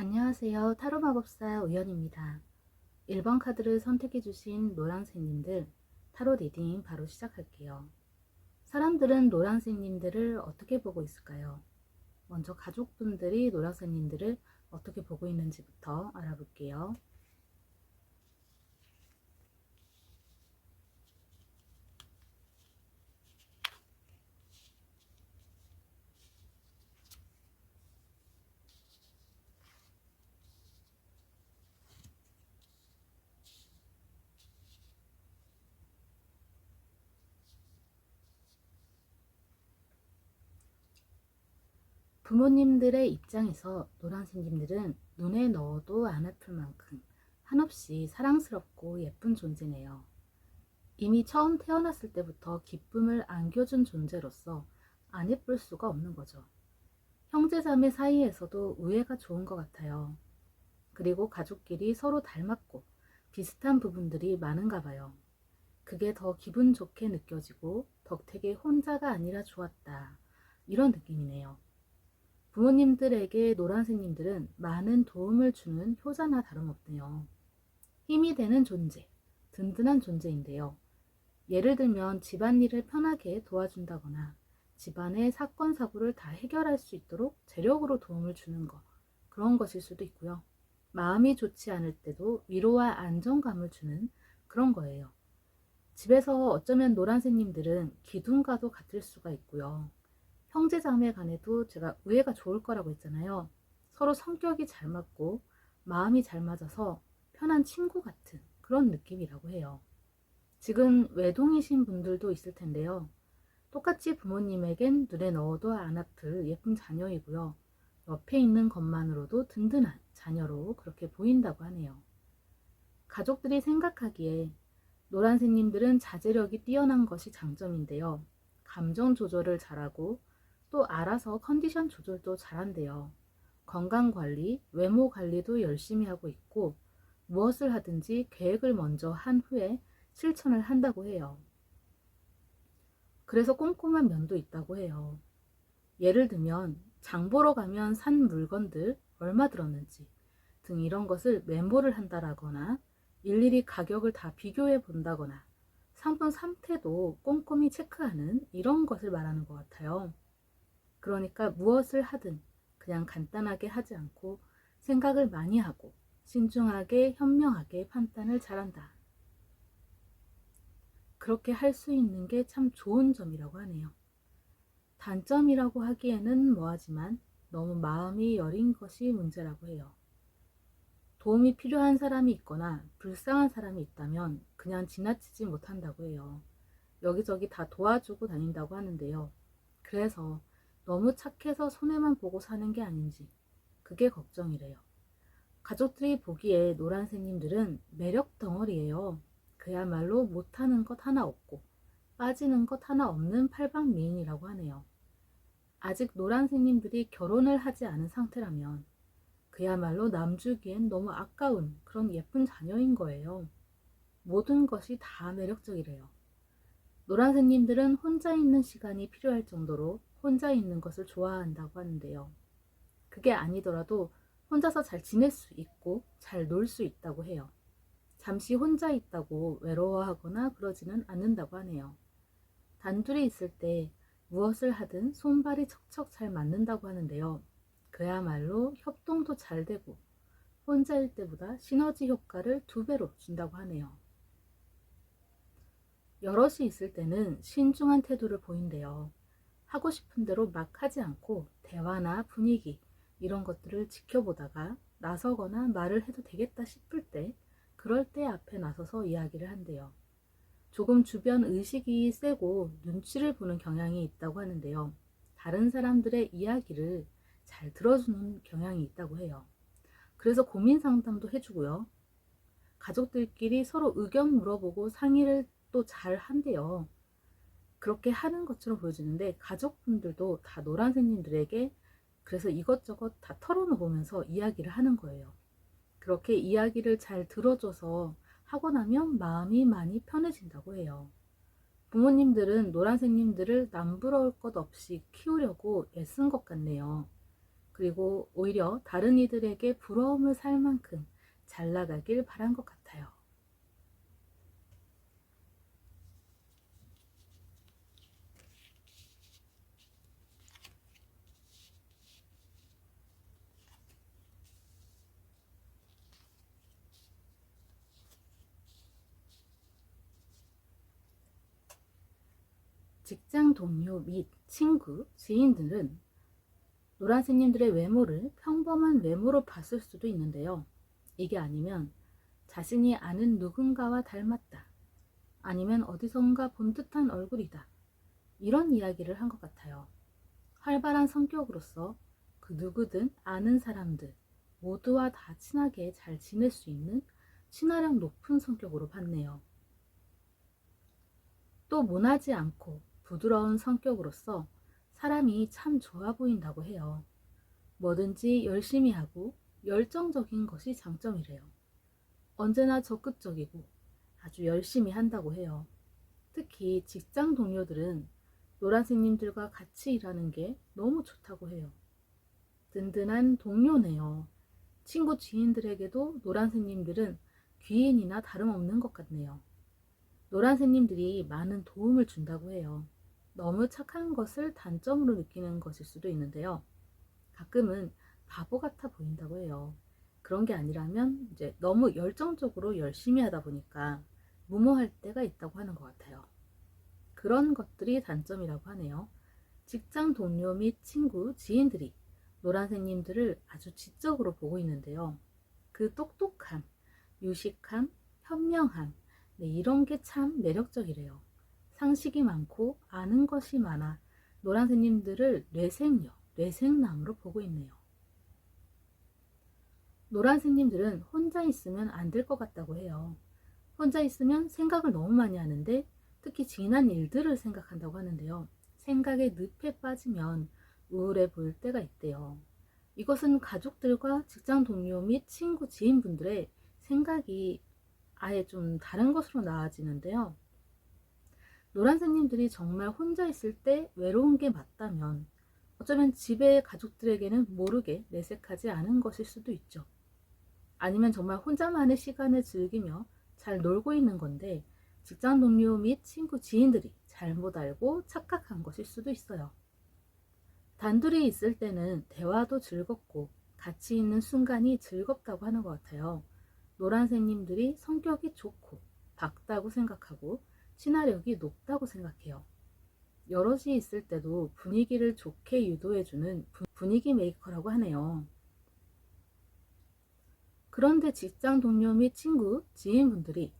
안녕하세요. 타로마법사 우연입니다. 1번 카드를 선택해주신 노란새님들 타로 리딩 바로 시작할게요. 사람들은 노란새님들을 어떻게 보고 있을까요? 먼저 가족분들이 노란새님들을 어떻게 보고 있는지부터 알아볼게요. 부모님들의 입장에서 노란새님들은 눈에 넣어도 안 아플 만큼 한없이 사랑스럽고 예쁜 존재네요. 이미 처음 태어났을 때부터 기쁨을 안겨준 존재로서 안 예쁠 수가 없는 거죠. 형제자매 사이에서도 우애가 좋은 것 같아요. 그리고 가족끼리 서로 닮았고 비슷한 부분들이 많은가 봐요. 그게 더 기분 좋게 느껴지고 덕택에 혼자가 아니라 좋았다. 이런 느낌이네요. 부모님들에게 노란새님들은 많은 도움을 주는 효자나 다름없네요. 힘이 되는 존재, 든든한 존재인데요. 예를 들면 집안일을 편하게 도와준다거나 집안의 사건 사고를 다 해결할 수 있도록 재력으로 도움을 주는 것, 그런 것일 수도 있고요. 마음이 좋지 않을 때도 위로와 안정감을 주는 그런 거예요. 집에서 어쩌면 노란새님들은 기둥과도 같을 수가 있고요. 형제자매 간에도 제가 우애가 좋을 거라고 했잖아요. 서로 성격이 잘 맞고 마음이 잘 맞아서 편한 친구 같은 그런 느낌이라고 해요. 지금 외동이신 분들도 있을 텐데요. 똑같이 부모님에겐 눈에 넣어도 안 아플 예쁜 자녀이고요. 옆에 있는 것만으로도 든든한 자녀로 그렇게 보인다고 하네요. 가족들이 생각하기에 노란새님들은 자제력이 뛰어난 것이 장점인데요. 감정 조절을 잘하고 또 알아서 컨디션 조절도 잘한대요. 건강관리, 외모 관리도 열심히 하고 있고 무엇을 하든지 계획을 먼저 한 후에 실천을 한다고 해요. 그래서 꼼꼼한 면도 있다고 해요. 예를 들면 장 보러 가면 산 물건들 얼마 들었는지 등 이런 것을 메모를 한다거나 일일이 가격을 다 비교해 본다거나 상품 상태도 꼼꼼히 체크하는 이런 것을 말하는 것 같아요. 그러니까 무엇을 하든 그냥 간단하게 하지 않고 생각을 많이 하고 신중하게 현명하게 판단을 잘한다. 그렇게 할 수 있는 게 참 좋은 점이라고 하네요. 단점이라고 하기에는 뭐하지만 너무 마음이 여린 것이 문제라고 해요. 도움이 필요한 사람이 있거나 불쌍한 사람이 있다면 그냥 지나치지 못한다고 해요. 여기저기 다 도와주고 다닌다고 하는데요. 그래서 너무 착해서 손해만 보고 사는 게 아닌지 그게 걱정이래요. 가족들이 보기에 노란새님들은 매력 덩어리예요. 그야말로 못하는 것 하나 없고 빠지는 것 하나 없는 팔방미인이라고 하네요. 아직 노란새님들이 결혼을 하지 않은 상태라면 그야말로 남주기엔 너무 아까운 그런 예쁜 자녀인 거예요. 모든 것이 다 매력적이래요. 노란새님들은 혼자 있는 시간이 필요할 정도로 혼자 있는 것을 좋아한다고 하는데요. 그게 아니더라도 혼자서 잘 지낼 수 있고 잘 놀 수 있다고 해요. 잠시 혼자 있다고 외로워하거나 그러지는 않는다고 하네요. 단둘이 있을 때 무엇을 하든 손발이 척척 잘 맞는다고 하는데요. 그야말로 협동도 잘 되고 혼자일 때보다 시너지 효과를 2배로 준다고 하네요. 여럿이 있을 때는 신중한 태도를 보인대요. 하고 싶은 대로 막 하지 않고 대화나 분위기 이런 것들을 지켜보다가 나서거나 말을 해도 되겠다 싶을 때 그럴 때 앞에 나서서 이야기를 한대요. 조금 주변 의식이 세고 눈치를 보는 경향이 있다고 하는데요. 다른 사람들의 이야기를 잘 들어주는 경향이 있다고 해요. 그래서 고민 상담도 해주고요. 가족들끼리 서로 의견 물어보고 상의를 또 잘 한대요. 그렇게 하는 것처럼 보여지는데 가족분들도 다 노란새님들에게 그래서 이것저것 다 털어놓으면서 이야기를 하는 거예요. 그렇게 이야기를 잘 들어줘서 하고 나면 마음이 많이 편해진다고 해요. 부모님들은 노란새님들을 남부러울 것 없이 키우려고 애쓴 것 같네요. 그리고 오히려 다른 이들에게 부러움을 살 만큼 잘 나가길 바란 것 같아요. 직장 동료 및 친구, 지인들은 노란새님들의 외모를 평범한 외모로 봤을 수도 있는데요. 이게 아니면 자신이 아는 누군가와 닮았다. 아니면 어디선가 본 듯한 얼굴이다. 이런 이야기를 한 것 같아요. 활발한 성격으로서 그 누구든 아는 사람들 모두와 다 친하게 잘 지낼 수 있는 친화력 높은 성격으로 봤네요. 또 모나지 않고 부드러운 성격으로서 사람이 참 좋아 보인다고 해요. 뭐든지 열심히 하고 열정적인 것이 장점이래요. 언제나 적극적이고 아주 열심히 한다고 해요. 특히 직장 동료들은 노란새님들과 같이 일하는 게 너무 좋다고 해요. 든든한 동료네요. 친구 지인들에게도 노란새님들은 귀인이나 다름없는 것 같네요. 노란새님들이 많은 도움을 준다고 해요. 너무 착한 것을 단점으로 느끼는 것일 수도 있는데요. 가끔은 바보 같아 보인다고 해요. 그런 게 아니라면 이제 너무 열정적으로 열심히 하다 보니까 무모할 때가 있다고 하는 것 같아요. 그런 것들이 단점이라고 하네요. 직장 동료 및 친구, 지인들이 노란새님들을 아주 지적으로 보고 있는데요. 그 똑똑함, 유식함, 현명함, 네, 이런 게 참 매력적이래요. 상식이 많고 아는 것이 많아 노란새님들을 뇌생녀, 뇌생남으로 보고 있네요. 노란새님들은 혼자 있으면 안 될 것 같다고 해요. 혼자 있으면 생각을 너무 많이 하는데 특히 지난 일들을 생각한다고 하는데요. 생각의 늪에 빠지면 우울해 보일 때가 있대요. 이것은 가족들과 직장 동료 및 친구, 지인분들의 생각이 아예 좀 다른 것으로 나아지는데요. 노란새님들이 정말 혼자 있을 때 외로운 게 맞다면 어쩌면 집의 가족들에게는 모르게 내색하지 않은 것일 수도 있죠. 아니면 정말 혼자만의 시간을 즐기며 잘 놀고 있는 건데 직장 동료 및 친구, 지인들이 잘못 알고 착각한 것일 수도 있어요. 단둘이 있을 때는 대화도 즐겁고 같이 있는 순간이 즐겁다고 하는 것 같아요. 노란새님들이 성격이 좋고 밝다고 생각하고 친화력이 높다고 생각해요. 여럿이 있을 때도 분위기를 좋게 유도해주는 분위기 메이커라고 하네요. 그런데 직장 동료 및 친구, 지인분들이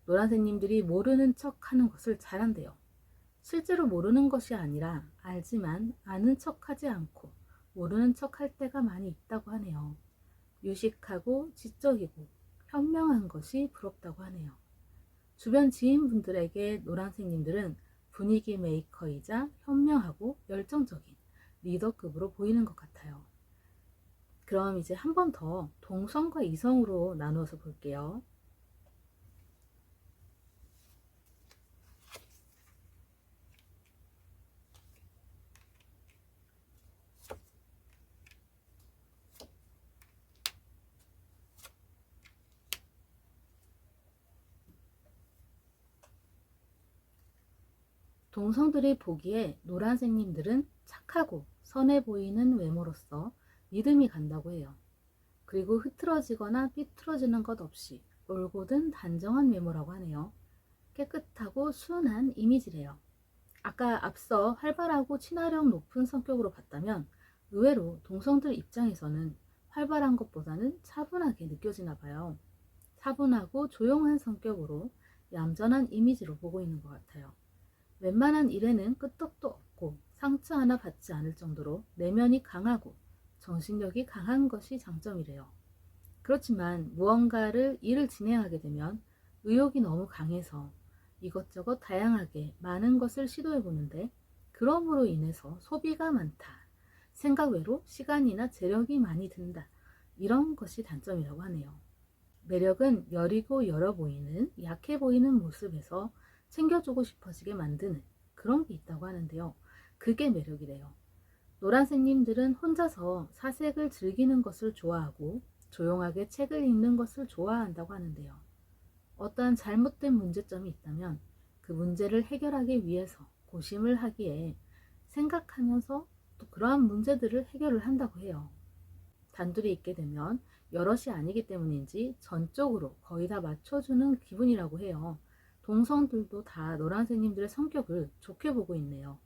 노란새님들이 모르는 척 하는 것을 잘한대요. 실제로 모르는 것이 아니라 알지만 아는 척 하지 않고 모르는 척 할 때가 많이 있다고 하네요. 유식하고 지적이고 현명한 것이 부럽다고 하네요. 주변 지인분들에게 노란새님들은 분위기 메이커이자 현명하고 열정적인 리더급으로 보이는 것 같아요. 그럼 이제 한 번 더 동성과 이성으로 나누어서 볼게요. 동성들이 보기에 노란새님들은 착하고 선해 보이는 외모로서 믿음이 간다고 해요. 그리고 흐트러지거나 삐뚤어지는 것 없이 올곧은 단정한 외모라고 하네요. 깨끗하고 순한 이미지래요. 아까 앞서 활발하고 친화력 높은 성격으로 봤다면 의외로 동성들 입장에서는 활발한 것보다는 차분하게 느껴지나 봐요. 차분하고 조용한 성격으로 얌전한 이미지로 보고 있는 것 같아요. 웬만한 일에는 끄떡도 없고 상처 하나 받지 않을 정도로 내면이 강하고 정신력이 강한 것이 장점이래요. 그렇지만 무언가를 일을 진행하게 되면 의욕이 너무 강해서 이것저것 다양하게 많은 것을 시도해 보는데 그럼으로 인해서 소비가 많다. 생각 외로 시간이나 재력이 많이 든다. 이런 것이 단점이라고 하네요. 매력은 여리고 열어 보이는 약해 보이는 모습에서 챙겨주고 싶어지게 만드는 그런 게 있다고 하는데요. 그게 매력이래요. 노란새님들은 혼자서 사색을 즐기는 것을 좋아하고 조용하게 책을 읽는 것을 좋아한다고 하는데요. 어떠한 잘못된 문제점이 있다면 그 문제를 해결하기 위해서 고심을 하기에 생각하면서 또 그러한 문제들을 해결을 한다고 해요. 단둘이 있게 되면 여럿이 아니기 때문인지 전적으로 거의 다 맞춰주는 기분이라고 해요. 동성들도 다 노란새님들의 성격을 좋게 보고 있네요.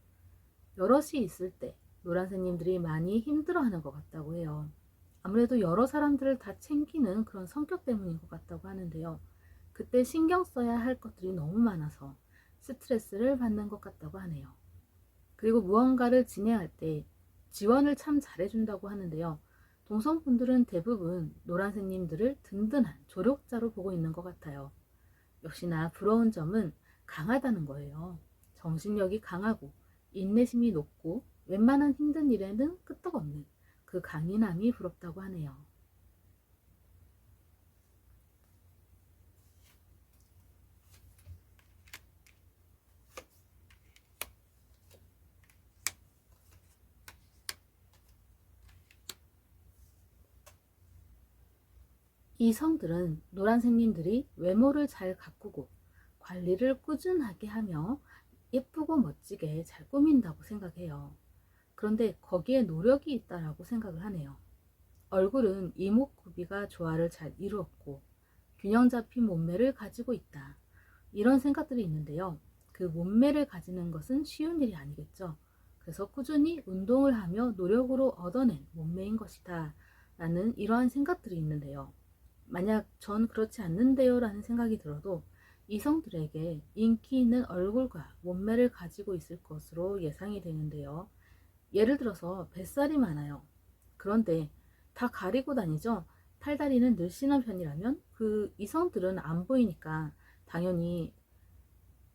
여럿이 있을 때 노란새님들이 많이 힘들어하는 것 같다고 해요. 아무래도 여러 사람들을 다 챙기는 그런 성격 때문인 것 같다고 하는데요. 그때 신경 써야 할 것들이 너무 많아서 스트레스를 받는 것 같다고 하네요. 그리고 무언가를 진행할 때 지원을 참 잘해준다고 하는데요. 동성분들은 대부분 노란새님들을 든든한 조력자로 보고 있는 것 같아요. 역시나 부러운 점은 강하다는 거예요. 정신력이 강하고 인내심이 높고 웬만한 힘든 일에는 끄떡없는 그 강인함이 부럽다고 하네요. 이성들은 노란새님들이 외모를 잘 가꾸고 관리를 꾸준하게 하며 예쁘고 멋지게 잘 꾸민다고 생각해요. 그런데 거기에 노력이 있다라고 생각을 하네요. 얼굴은 이목구비가 조화를 잘 이루었고 균형 잡힌 몸매를 가지고 있다. 이런 생각들이 있는데요. 그 몸매를 가지는 것은 쉬운 일이 아니겠죠. 그래서 꾸준히 운동을 하며 노력으로 얻어낸 몸매인 것이다. 라는 이러한 생각들이 있는데요. 만약 전 그렇지 않는데요 라는 생각이 들어도 이성들에게 인기 있는 얼굴과 몸매를 가지고 있을 것으로 예상이 되는데요. 예를 들어서 뱃살이 많아요. 그런데 다 가리고 다니죠. 팔다리는 늘씬한 편이라면 그 이성들은 안 보이니까 당연히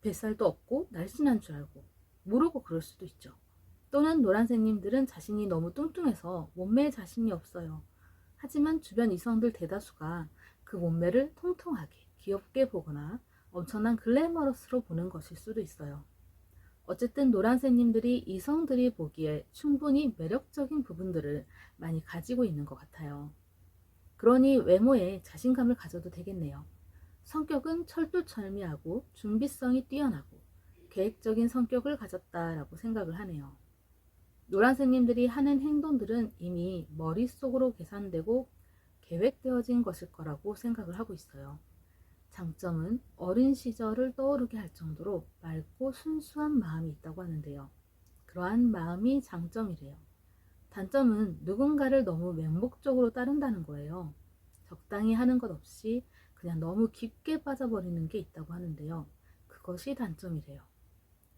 뱃살도 없고 날씬한 줄 알고 모르고 그럴 수도 있죠. 또는 노란새님들은 자신이 너무 뚱뚱해서 몸매에 자신이 없어요. 하지만 주변 이성들 대다수가 그 몸매를 통통하게 귀엽게 보거나 엄청난 글래머러스로 보는 것일 수도 있어요. 어쨌든 노란새님들이 이성들이 보기에 충분히 매력적인 부분들을 많이 가지고 있는 것 같아요. 그러니 외모에 자신감을 가져도 되겠네요. 성격은 철두철미하고 준비성이 뛰어나고 계획적인 성격을 가졌다라고 생각을 하네요. 노란새님들이 하는 행동들은 이미 머릿속으로 계산되고 계획되어진 것일 거라고 생각을 하고 있어요. 장점은 어린 시절을 떠오르게 할 정도로 맑고 순수한 마음이 있다고 하는데요. 그러한 마음이 장점이래요. 단점은 누군가를 너무 맹목적으로 따른다는 거예요. 적당히 하는 것 없이 그냥 너무 깊게 빠져버리는 게 있다고 하는데요. 그것이 단점이래요.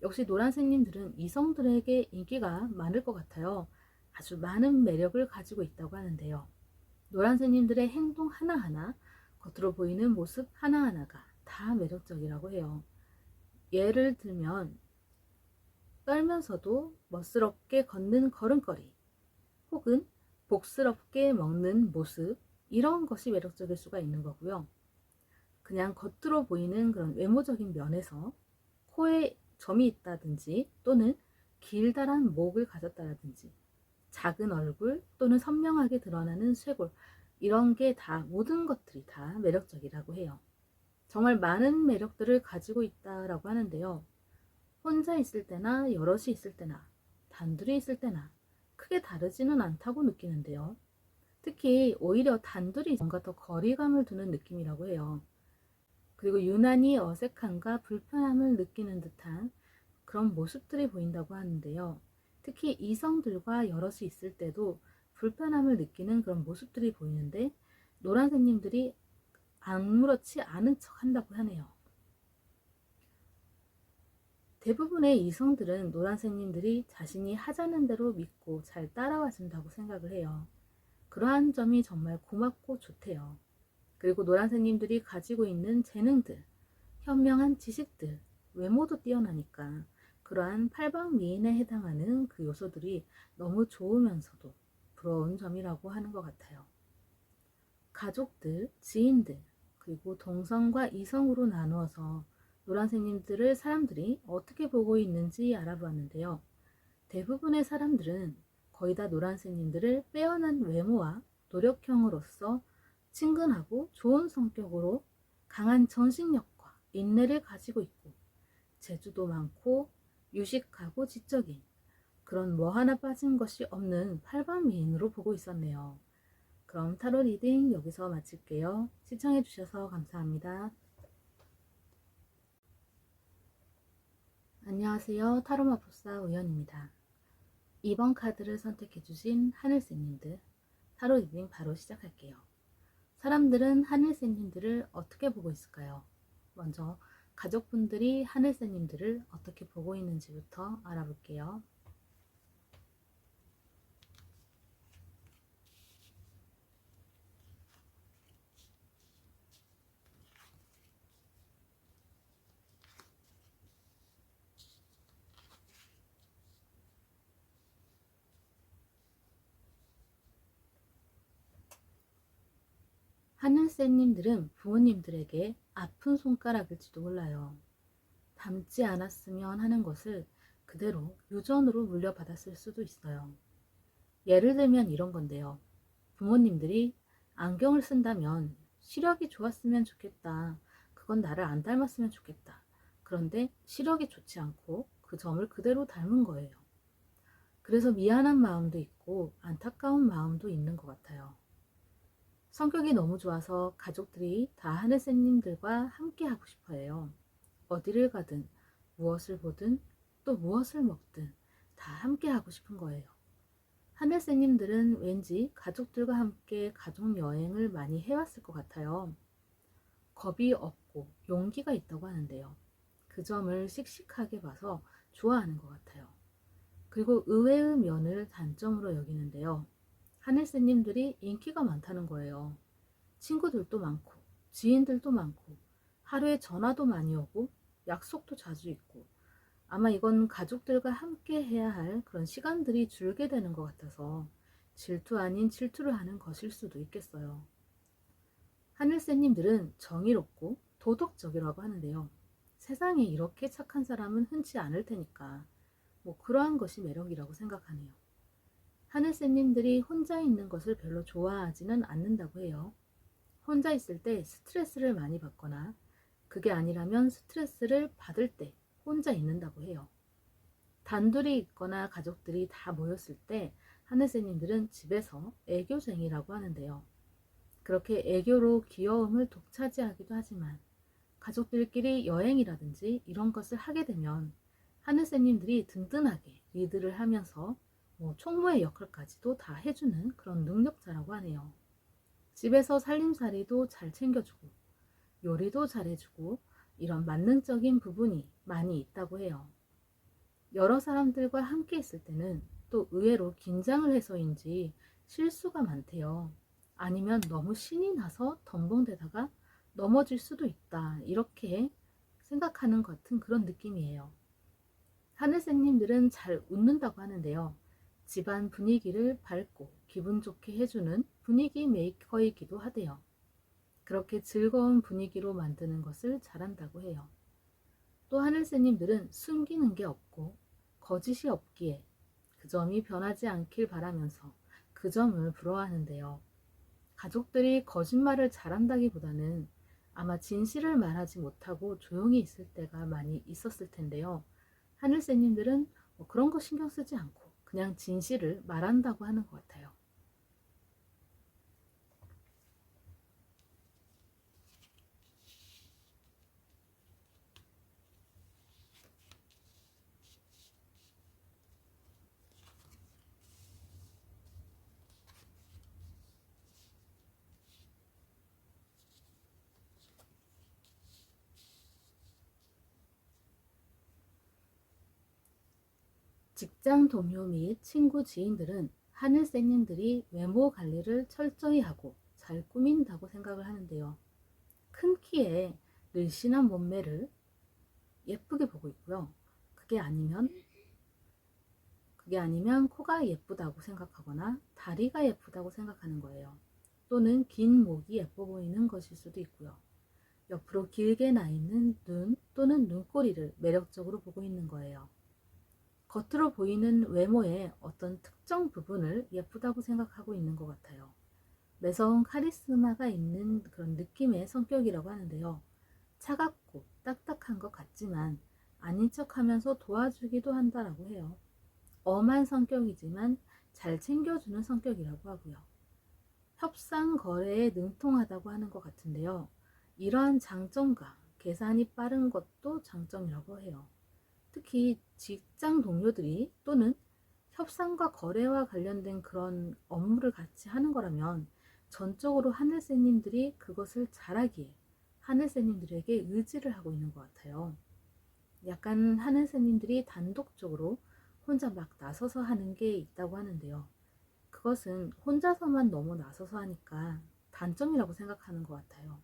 역시 노란새님들은 이성들에게 인기가 많을 것 같아요. 아주 많은 매력을 가지고 있다고 하는데요. 노란새님들의 행동 하나하나, 겉으로 보이는 모습 하나하나가 다 매력적이라고 해요. 예를 들면 떨면서도 멋스럽게 걷는 걸음걸이 혹은 복스럽게 먹는 모습, 이런 것이 매력적일 수가 있는 거고요. 그냥 겉으로 보이는 그런 외모적인 면에서 코에 점이 있다든지 또는 길다란 목을 가졌다든지 작은 얼굴 또는 선명하게 드러나는 쇄골, 이런 게 다 모든 것들이 다 매력적이라고 해요. 정말 많은 매력들을 가지고 있다라고 하는데요. 혼자 있을 때나 여럿이 있을 때나 단둘이 있을 때나 크게 다르지는 않다고 느끼는데요. 특히 오히려 단둘이 뭔가 더 거리감을 두는 느낌이라고 해요. 그리고 유난히 어색함과 불편함을 느끼는 듯한 그런 모습들이 보인다고 하는데요. 특히 이성들과 여럿이 있을 때도 불편함을 느끼는 그런 모습들이 보이는데 노란새님들이 아무렇지 않은 척 한다고 하네요. 대부분의 이성들은 노란새님들이 자신이 하자는 대로 믿고 잘 따라와 준다고 생각을 해요. 그러한 점이 정말 고맙고 좋대요. 그리고 노란새님들이 가지고 있는 재능들, 현명한 지식들, 외모도 뛰어나니까 그러한 팔방미인에 해당하는 그 요소들이 너무 좋으면서도 부러운 점이라고 하는 것 같아요. 가족들, 지인들, 그리고 동성과 이성으로 나누어서 노란새님들을 사람들이 어떻게 보고 있는지 알아보았는데요. 대부분의 사람들은 거의 다 노란새님들을 빼어난 외모와 노력형으로서 친근하고 좋은 성격으로 강한 정신력과 인내를 가지고 있고 재주도 많고 유식하고 지적인 그런 뭐 하나 빠진 것이 없는 팔방미인으로 보고 있었네요. 그럼 타로 리딩 여기서 마칠게요. 시청해주셔서 감사합니다. 안녕하세요. 타로마법사 우연입니다. 2번 카드를 선택해주신 하늘새님들 타로 리딩 바로 시작할게요. 사람들은 하늘새님들을 어떻게 보고 있을까요? 먼저 가족분들이 하늘새님들을 어떻게 보고 있는지부터 알아볼게요. 하늘새님들은 부모님들에게 아픈 손가락일지도 몰라요. 닮지 않았으면 하는 것을 그대로 유전으로 물려받았을 수도 있어요. 예를 들면 이런 건데요. 부모님들이 안경을 쓴다면 시력이 좋았으면 좋겠다. 그건 나를 안 닮았으면 좋겠다. 그런데 시력이 좋지 않고 그 점을 그대로 닮은 거예요. 그래서 미안한 마음도 있고 안타까운 마음도 있는 것 같아요. 성격이 너무 좋아서 가족들이 다 하늘새님들과 함께 하고 싶어 해요. 어디를 가든 무엇을 보든 또 무엇을 먹든 다 함께 하고 싶은 거예요. 하늘새님들은 왠지 가족들과 함께 가족여행을 많이 해왔을 것 같아요. 겁이 없고 용기가 있다고 하는데요. 그 점을 씩씩하게 봐서 좋아하는 것 같아요. 그리고 의외의 면을 단점으로 여기는데요. 하늘새님들이 인기가 많다는 거예요. 친구들도 많고 지인들도 많고 하루에 전화도 많이 오고 약속도 자주 있고 아마 이건 가족들과 함께 해야 할 그런 시간들이 줄게 되는 것 같아서 질투 아닌 질투를 하는 것일 수도 있겠어요. 하늘새님들은 정의롭고 도덕적이라고 하는데요. 세상에 이렇게 착한 사람은 흔치 않을 테니까 뭐 그러한 것이 매력이라고 생각하네요. 하늘새님들이 혼자 있는 것을 별로 좋아하지는 않는다고 해요. 혼자 있을 때 스트레스를 많이 받거나 그게 아니라면 스트레스를 받을 때 혼자 있는다고 해요. 단둘이 있거나 가족들이 다 모였을 때 하늘새님들은 집에서 애교쟁이라고 하는데요. 그렇게 애교로 귀여움을 독차지하기도 하지만 가족들끼리 여행이라든지 이런 것을 하게 되면 하늘새님들이 든든하게 리드를 하면서 총무의 역할까지도 다 해주는 그런 능력자라고 하네요. 집에서 살림살이도 잘 챙겨주고 요리도 잘해주고 이런 만능적인 부분이 많이 있다고 해요. 여러 사람들과 함께 있을 때는 또 의외로 긴장을 해서인지 실수가 많대요. 아니면 너무 신이 나서 덤벙대다가 넘어질 수도 있다. 이렇게 생각하는 것 같은 그런 느낌이에요. 하늘새님들은 잘 웃는다고 하는데요. 집안 분위기를 밝고 기분 좋게 해주는 분위기 메이커이기도 하대요. 그렇게 즐거운 분위기로 만드는 것을 잘한다고 해요. 또 하늘새님들은 숨기는 게 없고 거짓이 없기에 그 점이 변하지 않길 바라면서 그 점을 부러워하는데요. 가족들이 거짓말을 잘한다기보다는 아마 진실을 말하지 못하고 조용히 있을 때가 많이 있었을 텐데요. 하늘새님들은 그런 거 신경 쓰지 않고 그냥 진실을 말한다고 하는 것 같아요. 직장 동료 및 친구 지인들은 하늘새님들이 외모 관리를 철저히 하고 잘 꾸민다고 생각을 하는데요. 큰 키에 늘씬한 몸매를 예쁘게 보고 있고요. 그게 아니면 코가 예쁘다고 생각하거나 다리가 예쁘다고 생각하는 거예요. 또는 긴 목이 예뻐 보이는 것일 수도 있고요. 옆으로 길게 나 있는 눈 또는 눈꼬리를 매력적으로 보고 있는 거예요. 겉으로 보이는 외모의 어떤 특정 부분을 예쁘다고 생각하고 있는 것 같아요. 매서운 카리스마가 있는 그런 느낌의 성격이라고 하는데요. 차갑고 딱딱한 것 같지만 아닌 척하면서 도와주기도 한다라고 해요. 엄한 성격이지만 잘 챙겨주는 성격이라고 하고요. 협상 거래에 능통하다고 하는 것 같은데요. 이러한 장점과 계산이 빠른 것도 장점이라고 해요. 특히 직장 동료들이 또는 협상과 거래와 관련된 그런 업무를 같이 하는 거라면 전적으로 하늘새님들이 그것을 잘하기에 하늘새님들에게 의지를 하고 있는 것 같아요. 약간 하늘새님들이 단독적으로 혼자 막 나서서 하는 게 있다고 하는데요. 그것은 혼자서만 너무 나서서 하니까 단점이라고 생각하는 것 같아요.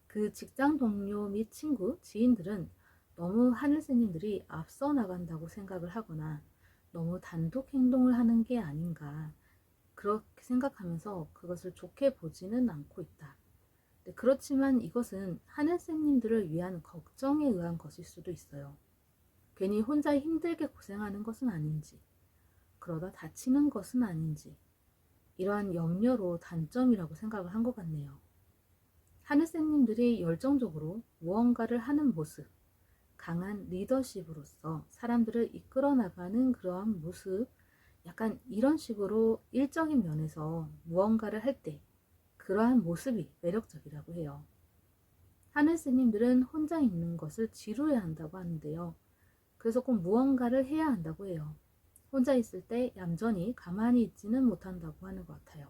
그 직장 동료 및 친구, 지인들은 너무 하늘새님들이 앞서 나간다고 생각을 하거나 너무 단독 행동을 하는 게 아닌가 그렇게 생각하면서 그것을 좋게 보지는 않고 있다. 그렇지만 이것은 하늘새님들을 위한 걱정에 의한 것일 수도 있어요. 괜히 혼자 힘들게 고생하는 것은 아닌지, 그러다 다치는 것은 아닌지, 이러한 염려로 단점이라고 생각을 한 것 같네요. 하늘새님들이 열정적으로 무언가를 하는 모습, 강한 리더십으로서 사람들을 이끌어 나가는 그러한 모습, 약간 이런 식으로 일적인 면에서 무언가를 할 때 그러한 모습이 매력적이라고 해요. 하늘새님들은 혼자 있는 것을 지루해 한다고 하는데요. 그래서 꼭 무언가를 해야 한다고 해요. 혼자 있을 때 얌전히 가만히 있지는 못한다고 하는 것 같아요.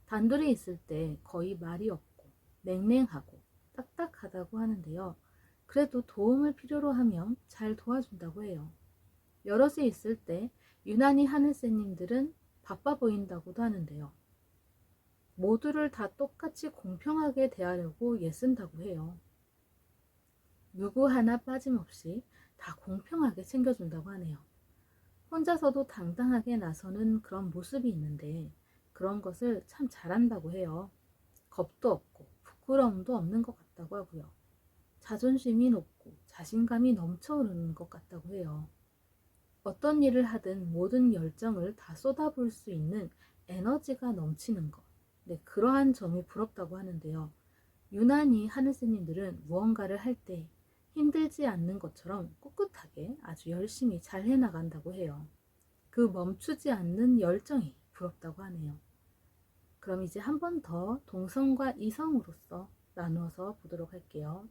단둘이 있을 때 거의 말이 없고 냉랭하고 딱딱하다고 하는데요. 그래도 도움을 필요로 하면 잘 도와준다고 해요. 여럿이 있을 때 유난히 하늘새님들은 바빠 보인다고도 하는데요. 모두를 다 똑같이 공평하게 대하려고 애쓴다고 해요. 누구 하나 빠짐없이 다 공평하게 챙겨준다고 하네요. 혼자서도 당당하게 나서는 그런 모습이 있는데 그런 것을 참 잘한다고 해요. 겁도 없고 부끄러움도 없는 것 같다고 하고요. 자존심이 높고 자신감이 넘쳐흐르는 것 같다고 해요. 어떤 일을 하든 모든 열정을 다 쏟아부을 수 있는 에너지가 넘치는 것. 네, 그러한 점이 부럽다고 하는데요. 유난히 하늘새님들은 무언가를 할 때 힘들지 않는 것처럼 꿋꿋하게 아주 열심히 잘 해나간다고 해요. 그 멈추지 않는 열정이 부럽다고 하네요. 그럼 이제 한 번 더 동성과 이성으로서 나누어서 보도록 할게요.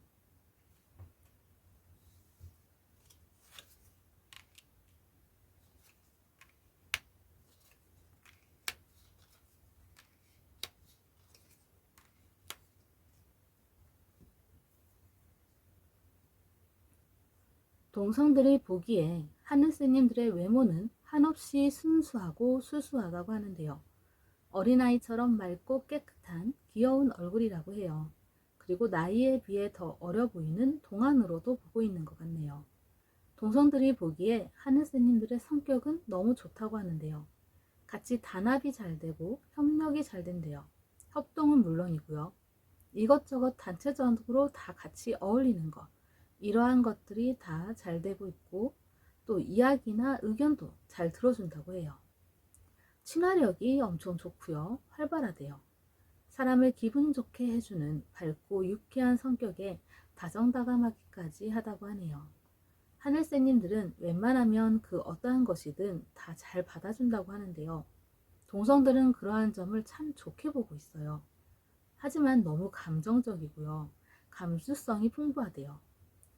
동성들이 보기에 하늘새님들의 외모는 한없이 순수하고 수수하다고 하는데요. 어린아이처럼 맑고 깨끗한 귀여운 얼굴이라고 해요. 그리고 나이에 비해 더 어려 보이는 동안으로도 보고 있는 것 같네요. 동성들이 보기에 하늘새님들의 성격은 너무 좋다고 하는데요. 같이 단합이 잘 되고 협력이 잘 된대요. 협동은 물론이고요. 이것저것 단체적으로 다 같이 어울리는 것, 이러한 것들이 다 잘 되고 있고 또 이야기나 의견도 잘 들어준다고 해요. 친화력이 엄청 좋고요. 활발하대요. 사람을 기분 좋게 해주는 밝고 유쾌한 성격에 다정다감하기까지 하다고 하네요. 하늘새님들은 웬만하면 그 어떠한 것이든 다 잘 받아준다고 하는데요. 동성들은 그러한 점을 참 좋게 보고 있어요. 하지만 너무 감정적이고요. 감수성이 풍부하대요.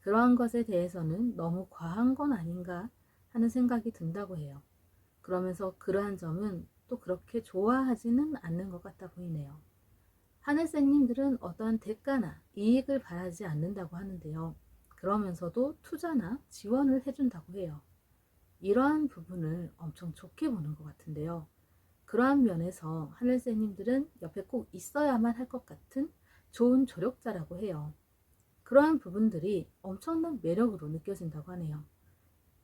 그러한 것에 대해서는 너무 과한 건 아닌가 하는 생각이 든다고 해요. 그러면서 그러한 점은 또 그렇게 좋아하지는 않는 것 같아 보이네요. 하늘새님들은 어떠한 대가나 이익을 바라지 않는다고 하는데요. 그러면서도 투자나 지원을 해준다고 해요. 이러한 부분을 엄청 좋게 보는 것 같은데요. 그러한 면에서 하늘새님들은 옆에 꼭 있어야만 할 것 같은 좋은 조력자라고 해요. 그러한 부분들이 엄청난 매력으로 느껴진다고 하네요.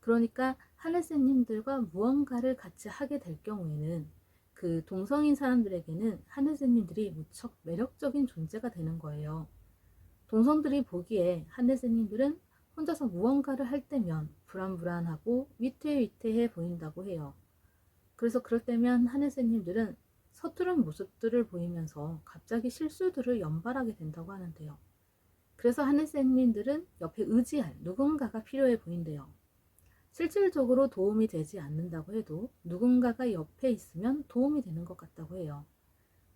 그러니까 하늘새님들과 무언가를 같이 하게 될 경우에는 그 동성인 사람들에게는 하늘새님들이 무척 매력적인 존재가 되는 거예요. 동성들이 보기에 하늘새님들은 혼자서 무언가를 할 때면 불안불안하고 위태위태해 보인다고 해요. 그래서 그럴 때면 하늘새님들은 서투른 모습들을 보이면서 갑자기 실수들을 연발하게 된다고 하는데요. 그래서 하늘새님들은 옆에 의지할 누군가가 필요해 보인대요. 실질적으로 도움이 되지 않는다고 해도 누군가가 옆에 있으면 도움이 되는 것 같다고 해요.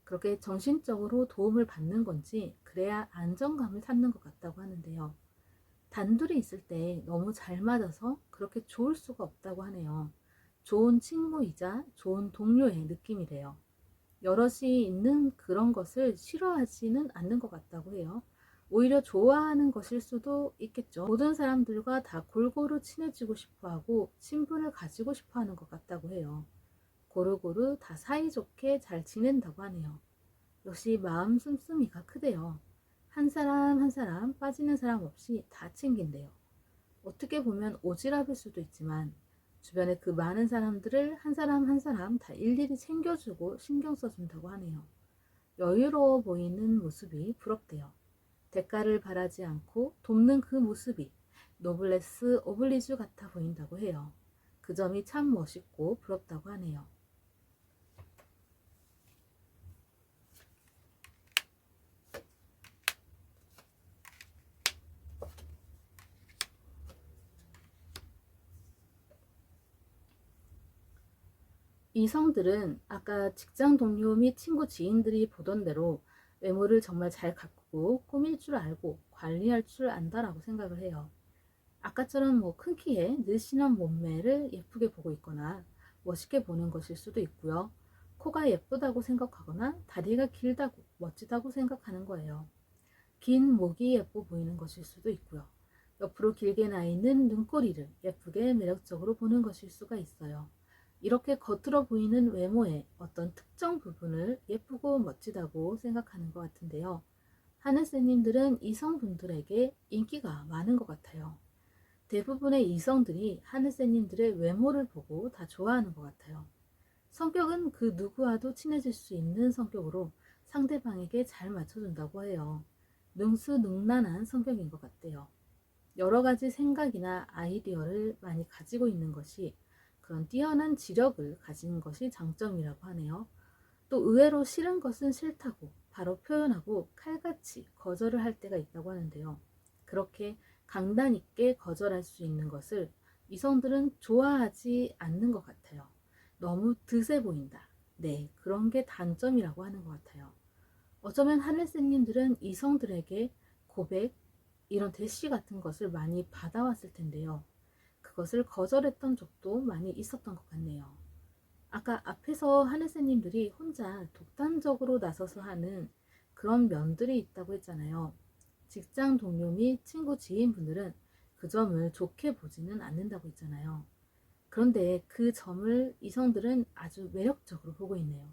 그렇게 정신적으로 도움을 받는 건지 그래야 안정감을 찾는 것 같다고 하는데요. 단둘이 있을 때 너무 잘 맞아서 그렇게 좋을 수가 없다고 하네요. 좋은 친구이자 좋은 동료의 느낌이래요. 여럿이 있는 그런 것을 싫어하지는 않는 것 같다고 해요. 오히려 좋아하는 것일 수도 있겠죠. 모든 사람들과 다 골고루 친해지고 싶어하고 친분을 가지고 싶어하는 것 같다고 해요. 고루고루 다 사이좋게 잘 지낸다고 하네요. 역시 마음 씀씀이가 크대요. 한 사람 한 사람 빠지는 사람 없이 다 챙긴대요. 어떻게 보면 오지랖일 수도 있지만 주변에 그 많은 사람들을 한 사람 한 사람 다 일일이 챙겨주고 신경 써준다고 하네요. 여유로워 보이는 모습이 부럽대요. 대가를 바라지 않고 돕는 그 모습이 노블레스 오블리주 같아 보인다고 해요. 그 점이 참 멋있고 부럽다고 하네요. 이성들은 아까 직장 동료 및 친구 지인들이 보던 대로 외모를 정말 잘 가꾸고 꾸밀 줄 알고 관리할 줄 안다라고 생각을 해요. 아까처럼 큰 키에 늘씬한 몸매를 예쁘게 보고 있거나 멋있게 보는 것일 수도 있고요. 코가 예쁘다고 생각하거나 다리가 길다고 멋지다고 생각하는 거예요. 긴 목이 예뻐 보이는 것일 수도 있고요. 옆으로 길게 나 있는 눈꼬리를 예쁘게 매력적으로 보는 것일 수가 있어요. 이렇게 겉으로 보이는 외모의 어떤 특정 부분을 예쁘고 멋지다고 생각하는 것 같은데요. 하늘새님들은 이성분들에게 인기가 많은 것 같아요. 대부분의 이성들이 하늘새님들의 외모를 보고 다 좋아하는 것 같아요. 성격은 그 누구와도 친해질 수 있는 성격으로 상대방에게 잘 맞춰준다고 해요. 능수능란한 성격인 것 같대요. 여러 가지 생각이나 아이디어를 많이 가지고 있는 것이 그런 뛰어난 지력을 가진 것이 장점이라고 하네요. 또 의외로 싫은 것은 싫다고 바로 표현하고 칼같이 거절을 할 때가 있다고 하는데요. 그렇게 강단 있게 거절할 수 있는 것을 이성들은 좋아하지 않는 것 같아요. 너무 드세 보인다. 네, 그런 게 단점이라고 하는 것 같아요. 어쩌면 하늘새님들은 이성들에게 고백, 이런 대시 같은 것을 많이 받아왔을 텐데요. 그것을 거절했던 적도 많이 있었던 것 같네요. 아까 앞에서 하늘새님들이 혼자 독단적으로 나서서 하는 그런 면들이 있다고 했잖아요. 직장 동료 및 친구 지인분들은 그 점을 좋게 보지는 않는다고 했잖아요. 그런데 그 점을 이성들은 아주 매력적으로 보고 있네요.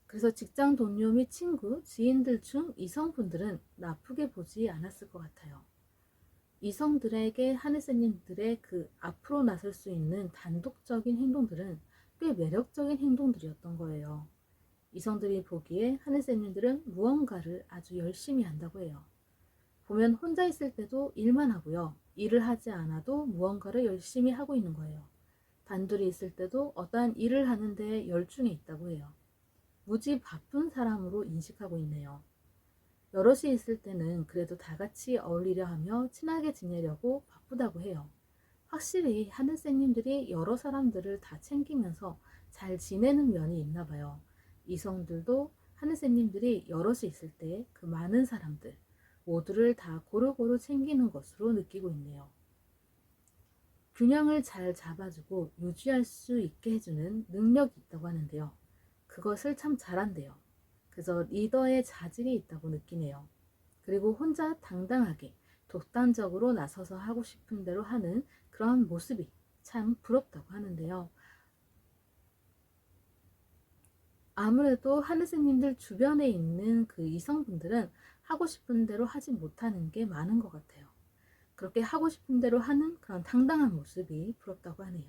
그래서 직장 동료 및 친구, 지인들 중 이성분들은 나쁘게 보지 않았을 것 같아요. 이성들에게 하늘새님들의 그 앞으로 나설 수 있는 단독적인 행동들은 꽤 매력적인 행동들이었던 거예요. 이성들이 보기에 하늘새님들은 무언가를 아주 열심히 한다고 해요. 보면 혼자 있을 때도 일만 하고요. 일을 하지 않아도 무언가를 열심히 하고 있는 거예요. 단둘이 있을 때도 어떠한 일을 하는데 열중해 있다고 해요. 무지 바쁜 사람으로 인식하고 있네요. 여럿이 있을 때는 그래도 다 같이 어울리려 하며 친하게 지내려고 바쁘다고 해요. 확실히 하늘새님들이 여러 사람들을 다 챙기면서 잘 지내는 면이 있나 봐요. 이성들도 하늘새님들이 여럿이 있을 때 그 많은 사람들 모두를 다 고루고루 챙기는 것으로 느끼고 있네요. 균형을 잘 잡아주고 유지할 수 있게 해주는 능력이 있다고 하는데요. 그것을 참 잘한대요. 그래서 리더의 자질이 있다고 느끼네요. 그리고 혼자 당당하게 독단적으로 나서서 하고 싶은 대로 하는 그런 모습이 참 부럽다고 하는데요. 아무래도 하늘새님들 주변에 있는 그 이성분들은 하고 싶은 대로 하지 못하는 게 많은 것 같아요. 그렇게 하고 싶은 대로 하는 그런 당당한 모습이 부럽다고 하네요.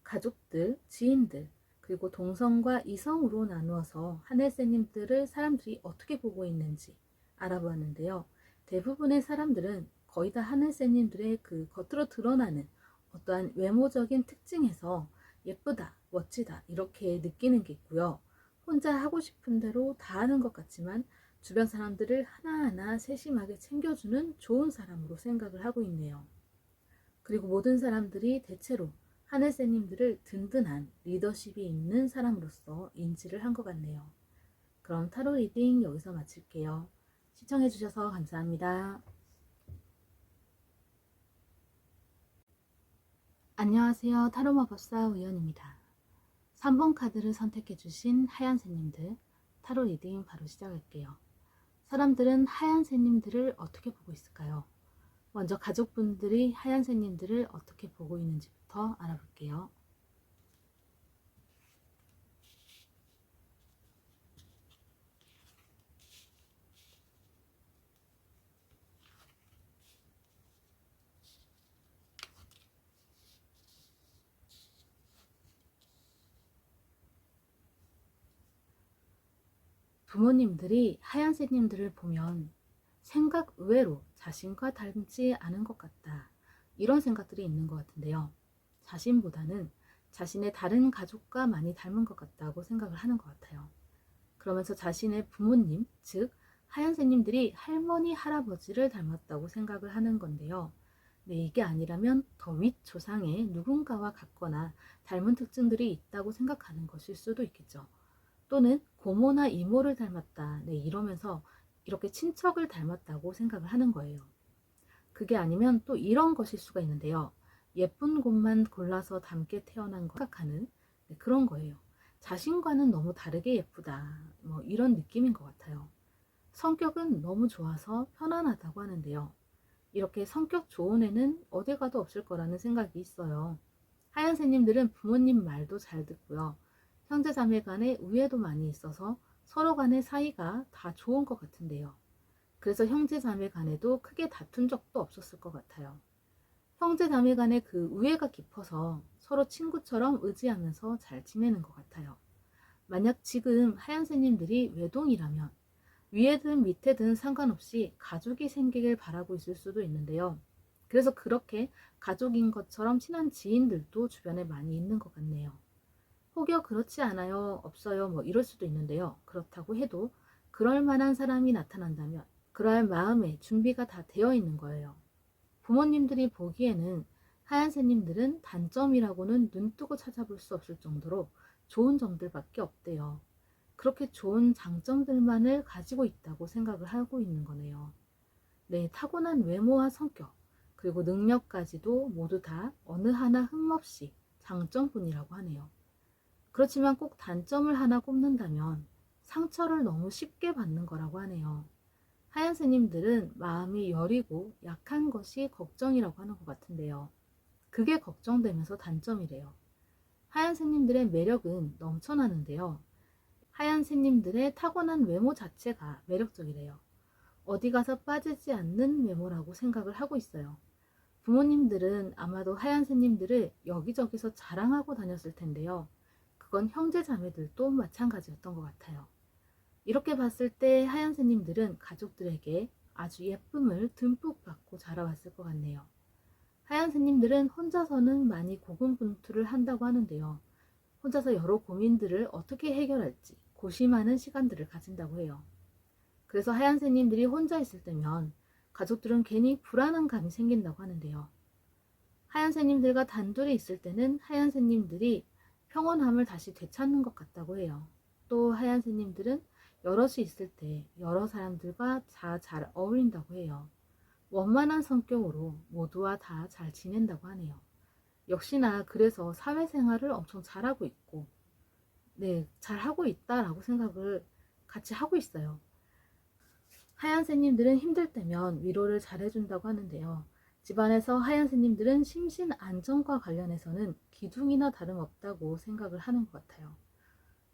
가족들, 지인들, 그리고 동성과 이성으로 나누어서 하늘새님들을 사람들이 어떻게 보고 있는지 알아보았는데요. 대부분의 사람들은 거의 다 하늘새님들의 그 겉으로 드러나는 어떠한 외모적인 특징에서 예쁘다, 멋지다 이렇게 느끼는 게 있고요. 혼자 하고 싶은 대로 다 하는 것 같지만 주변 사람들을 하나하나 세심하게 챙겨주는 좋은 사람으로 생각을 하고 있네요. 그리고 모든 사람들이 대체로 하늘새님들을 든든한 리더십이 있는 사람으로서 인지를 한 것 같네요. 그럼 타로 리딩 여기서 마칠게요. 시청해주셔서 감사합니다. 안녕하세요. 타로마법사 우연입니다. 3번 카드를 선택해주신 하얀새님들 타로 리딩 바로 시작할게요. 사람들은 하얀새님들을 어떻게 보고 있을까요? 먼저 가족분들이 하얀새님들을 어떻게 보고 있는지부터 알아볼게요. 부모님들이 하얀새님들을 보면 생각 외로 자신과 닮지 않은 것 같다. 이런 생각들이 있는 것 같은데요. 자신보다는 자신의 다른 가족과 많이 닮은 것 같다고 생각을 하는 것 같아요. 그러면서 자신의 부모님, 즉 하얀새님들이 할머니, 할아버지를 닮았다고 생각을 하는 건데요. 네, 이게 아니라면 더 윗 조상의 누군가와 같거나 닮은 특징들이 있다고 생각하는 것일 수도 있겠죠. 또는 고모나 이모를 닮았다. 네, 이러면서 이렇게 친척을 닮았다고 생각을 하는 거예요. 그게 아니면 또 이런 것일 수가 있는데요. 예쁜 곳만 골라서 닮게 태어난 거 생각하는 그런 거예요. 자신과는 너무 다르게 예쁘다. 뭐 이런 느낌인 것 같아요. 성격은 너무 좋아서 편안하다고 하는데요. 이렇게 성격 좋은 애는 어딜 가도 없을 거라는 생각이 있어요. 하얀새님들은 부모님 말도 잘 듣고요. 형제자매 간에 우애도 많이 있어서 서로 간의 사이가 다 좋은 것 같은데요. 그래서 형제자매 간에도 크게 다툰 적도 없었을 것 같아요. 형제자매 간의 그 우애가 깊어서 서로 친구처럼 의지하면서 잘 지내는 것 같아요. 만약 지금 하얀새님들이 외동이라면 위에든 밑에든 상관없이 가족이 생기길 바라고 있을 수도 있는데요. 그래서 그렇게 가족인 것처럼 친한 지인들도 주변에 많이 있는 것 같네요. 혹여 그렇지 않아요, 없어요, 뭐 이럴 수도 있는데요. 그렇다고 해도 그럴 만한 사람이 나타난다면 그럴 마음의 준비가 다 되어 있는 거예요. 부모님들이 보기에는 하얀새님들은 단점이라고는 눈뜨고 찾아볼 수 없을 정도로 좋은 점들밖에 없대요. 그렇게 좋은 장점들만을 가지고 있다고 생각을 하고 있는 거네요. 네, 타고난 외모와 성격, 그리고 능력까지도 모두 다 어느 하나 흠없이 장점뿐이라고 하네요. 그렇지만 꼭 단점을 하나 꼽는다면 상처를 너무 쉽게 받는 거라고 하네요. 하얀새님들은 마음이 여리고 약한 것이 걱정이라고 하는 것 같은데요. 그게 걱정되면서 단점이래요. 하얀새님들의 매력은 넘쳐나는데요. 하얀새님들의 타고난 외모 자체가 매력적이래요. 어디 가서 빠지지 않는 외모라고 생각을 하고 있어요. 부모님들은 아마도 하얀새님들을 여기저기서 자랑하고 다녔을 텐데요. 그건 형제자매들도 마찬가지였던 것 같아요. 이렇게 봤을 때 하얀새님들은 가족들에게 아주 예쁨을 듬뿍 받고 자라왔을 것 같네요. 하얀새님들은 혼자서는 많이 고군분투를 한다고 하는데요. 혼자서 여러 고민들을 어떻게 해결할지 고심하는 시간들을 가진다고 해요. 그래서 하얀새님들이 혼자 있을 때면 가족들은 괜히 불안한 감이 생긴다고 하는데요. 하얀새님들과 단둘이 있을 때는 하얀새님들이 평온함을 다시 되찾는 것 같다고 해요. 또 하얀새님들은 여럿이 있을 때 여러 사람들과 다 잘 어울린다고 해요. 원만한 성격으로 모두와 다 잘 지낸다고 하네요. 역시나 그래서 사회생활을 엄청 잘하고 있고 네, 잘하고 있다라고 생각을 같이 하고 있어요. 하얀새님들은 힘들 때면 위로를 잘해준다고 하는데요. 집안에서 하얀새님들은 심신 안정과 관련해서는 기둥이나 다름없다고 생각을 하는 것 같아요.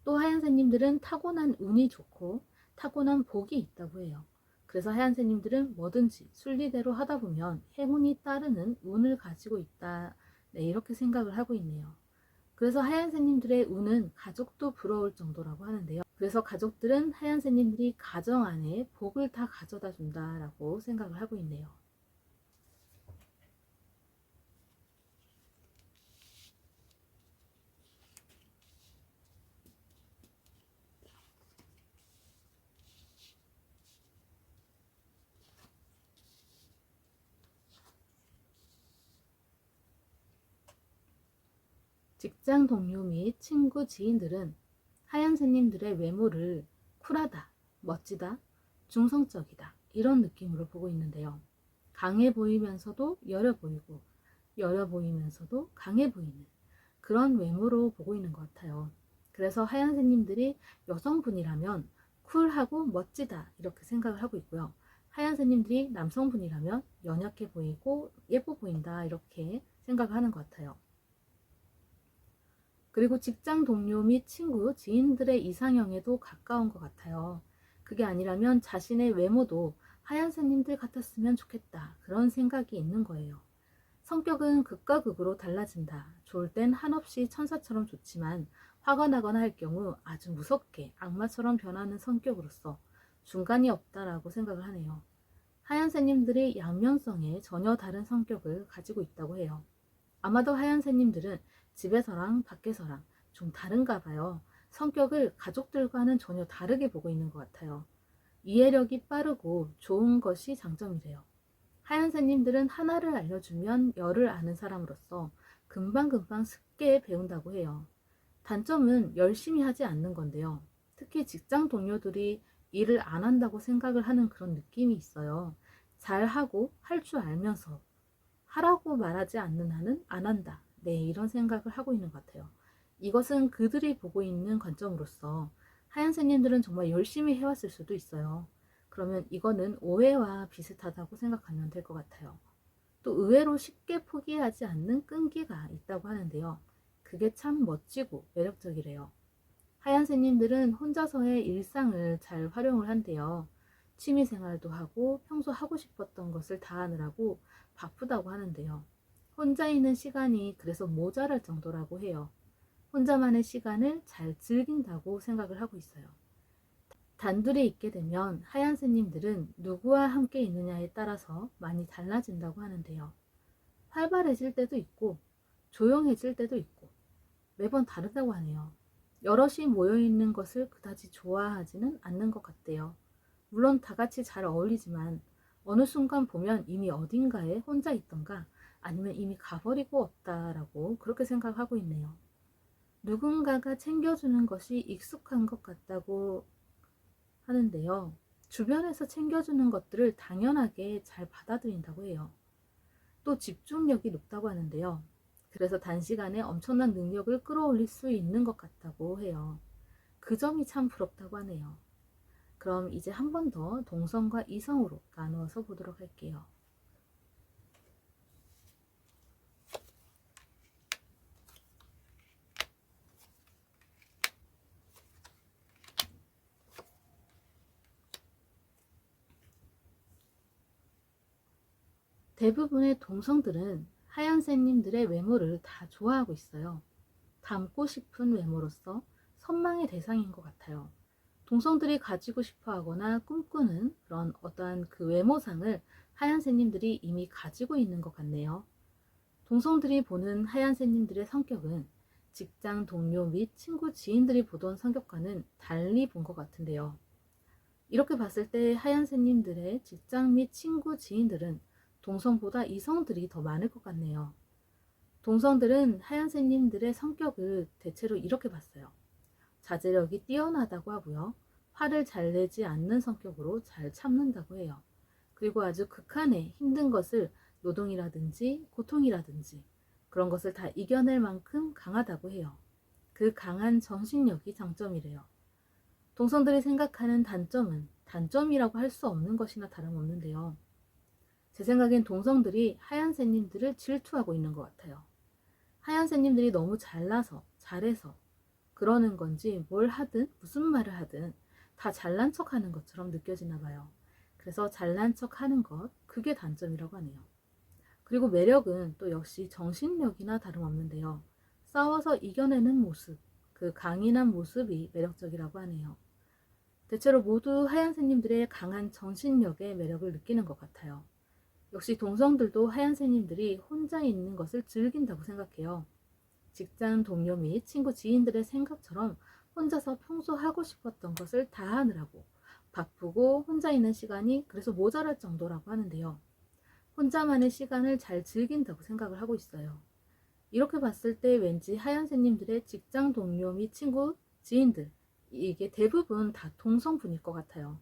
또 하얀새님들은 타고난 운이 좋고 타고난 복이 있다고 해요. 그래서 하얀새님들은 뭐든지 순리대로 하다 보면 행운이 따르는 운을 가지고 있다. 네, 이렇게 생각을 하고 있네요. 그래서 하얀새님들의 운은 가족도 부러울 정도라고 하는데요. 그래서 가족들은 하얀새님들이 가정 안에 복을 다 가져다 준다라고 생각을 하고 있네요. 직장 동료 및 친구 지인들은 하얀새님들의 외모를 쿨하다, 멋지다, 중성적이다 이런 느낌으로 보고 있는데요. 강해 보이면서도 여려 보이고 여려 보이면서도 강해 보이는 그런 외모로 보고 있는 것 같아요. 그래서 하얀새님들이 여성분이라면 쿨하고 멋지다 이렇게 생각을 하고 있고요. 하얀새님들이 남성분이라면 연약해 보이고 예뻐 보인다 이렇게 생각을 하는 것 같아요. 그리고 직장 동료 및 친구, 지인들의 이상형에도 가까운 것 같아요. 그게 아니라면 자신의 외모도 하얀새님들 같았으면 좋겠다 그런 생각이 있는 거예요. 성격은 극과 극으로 달라진다. 좋을 땐 한없이 천사처럼 좋지만 화가 나거나 할 경우 아주 무섭게 악마처럼 변하는 성격으로서 중간이 없다라고 생각을 하네요. 하얀새님들이 양면성에 전혀 다른 성격을 가지고 있다고 해요. 아마도 하얀새님들은 집에서랑 밖에서랑 좀 다른가 봐요. 성격을 가족들과는 전혀 다르게 보고 있는 것 같아요. 이해력이 빠르고 좋은 것이 장점이래요. 하얀새님들은 하나를 알려주면 열을 아는 사람으로서 금방금방 쉽게 배운다고 해요. 단점은 열심히 하지 않는 건데요. 특히 직장 동료들이 일을 안 한다고 생각을 하는 그런 느낌이 있어요. 잘하고 할 줄 알면서 하라고 말하지 않는 한은 안 한다. 네, 이런 생각을 하고 있는 것 같아요. 이것은 그들이 보고 있는 관점으로서 하얀새님들은 정말 열심히 해왔을 수도 있어요. 그러면 이거는 오해와 비슷하다고 생각하면 될 것 같아요. 또 의외로 쉽게 포기하지 않는 끈기가 있다고 하는데요. 그게 참 멋지고 매력적이래요. 하얀새님들은 혼자서의 일상을 잘 활용을 한대요. 취미생활도 하고 평소 하고 싶었던 것을 다 하느라고 바쁘다고 하는데요. 혼자 있는 시간이 그래서 모자랄 정도라고 해요. 혼자만의 시간을 잘 즐긴다고 생각을 하고 있어요. 단둘이 있게 되면 하얀새님들은 누구와 함께 있느냐에 따라서 많이 달라진다고 하는데요. 활발해질 때도 있고 조용해질 때도 있고 매번 다르다고 하네요. 여럿이 모여있는 것을 그다지 좋아하지는 않는 것 같대요. 물론 다 같이 잘 어울리지만 어느 순간 보면 이미 어딘가에 혼자 있던가 아니면 이미 가버리고 없다라고 그렇게 생각하고 있네요. 누군가가 챙겨주는 것이 익숙한 것 같다고 하는데요. 주변에서 챙겨주는 것들을 당연하게 잘 받아들인다고 해요. 또 집중력이 높다고 하는데요. 그래서 단시간에 엄청난 능력을 끌어올릴 수 있는 것 같다고 해요. 그 점이 참 부럽다고 하네요. 그럼 이제 한 번 더 동성과 이성으로 나누어서 보도록 할게요. 대부분의 동성들은 하얀새님들의 외모를 다 좋아하고 있어요. 닮고 싶은 외모로서 선망의 대상인 것 같아요. 동성들이 가지고 싶어 하거나 꿈꾸는 그런 어떠한 그 외모상을 하얀새님들이 이미 가지고 있는 것 같네요. 동성들이 보는 하얀새님들의 성격은 직장 동료 및 친구 지인들이 보던 성격과는 달리 본 것 같은데요. 이렇게 봤을 때 하얀새님들의 직장 및 친구 지인들은 동성보다 이성들이 더 많을 것 같네요. 동성들은 하얀새님들의 성격을 대체로 이렇게 봤어요. 자제력이 뛰어나다고 하고요. 화를 잘 내지 않는 성격으로 잘 참는다고 해요. 그리고 아주 극한의 힘든 것을 노동이라든지 고통이라든지 그런 것을 다 이겨낼 만큼 강하다고 해요. 그 강한 정신력이 장점이래요. 동성들이 생각하는 단점은 단점이라고 할 수 없는 것이나 다름없는데요. 제 생각엔 동성들이 하얀새님들을 질투하고 있는 것 같아요. 하얀새님들이 너무 잘나서 잘해서 그러는 건지 뭘 하든 무슨 말을 하든 다 잘난 척 하는 것처럼 느껴지나 봐요. 그래서 잘난 척 하는 것, 그게 단점이라고 하네요. 그리고 매력은 또 역시 정신력이나 다름없는데요. 싸워서 이겨내는 모습, 그 강인한 모습이 매력적이라고 하네요. 대체로 모두 하얀새님들의 강한 정신력에 매력을 느끼는 것 같아요. 역시 동성들도 하얀새님들이 혼자 있는 것을 즐긴다고 생각해요. 직장 동료 및 친구 지인들의 생각처럼 혼자서 평소 하고 싶었던 것을 다 하느라고 바쁘고 혼자 있는 시간이 그래서 모자랄 정도라고 하는데요. 혼자만의 시간을 잘 즐긴다고 생각을 하고 있어요. 이렇게 봤을 때 왠지 하얀새님들의 직장 동료 및 친구, 지인들, 이게 대부분 다 동성분일 것 같아요.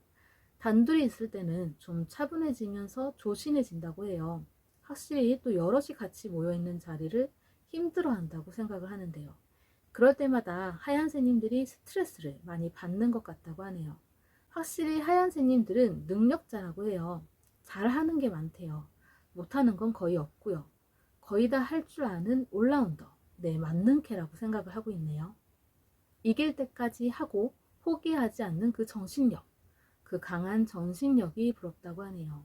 단둘이 있을 때는 좀 차분해지면서 조신해진다고 해요. 확실히 또 여럿이 같이 모여있는 자리를 힘들어한다고 생각을 하는데요. 그럴 때마다 하얀새님들이 스트레스를 많이 받는 것 같다고 하네요. 확실히 하얀새님들은 능력자라고 해요. 잘하는 게 많대요. 못하는 건 거의 없고요. 거의 다 할 줄 아는 올라운더, 네, 만능캐라고 생각을 하고 있네요. 이길 때까지 하고 포기하지 않는 그 정신력, 그 강한 정신력이 부럽다고 하네요.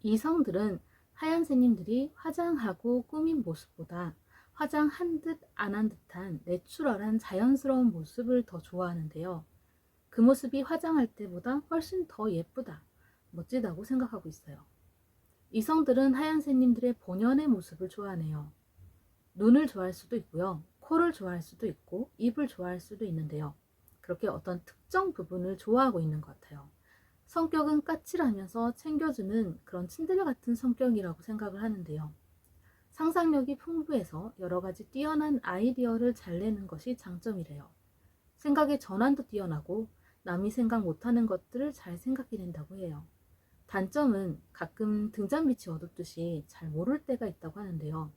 이성들은 하얀새님들이 화장하고 꾸민 모습보다 화장한 듯 안 한 듯한 내추럴한 자연스러운 모습을 더 좋아하는데요. 그 모습이 화장할 때보다 훨씬 더 예쁘다, 멋지다고 생각하고 있어요. 이성들은 하얀새님들의 본연의 모습을 좋아하네요. 눈을 좋아할 수도 있고요. 코를 좋아할 수도 있고 입을 좋아할 수도 있는데요. 그렇게 어떤 특정 부분을 좋아하고 있는 것 같아요. 성격은 까칠하면서 챙겨주는 그런 츤데레 같은 성격이라고 생각을 하는데요. 상상력이 풍부해서 여러 가지 뛰어난 아이디어를 잘 내는 것이 장점이래요. 생각의 전환도 뛰어나고 남이 생각 못하는 것들을 잘 생각해낸다고 해요. 단점은 가끔 등잔빛이 어둡듯이 잘 모를 때가 있다고 하는데요.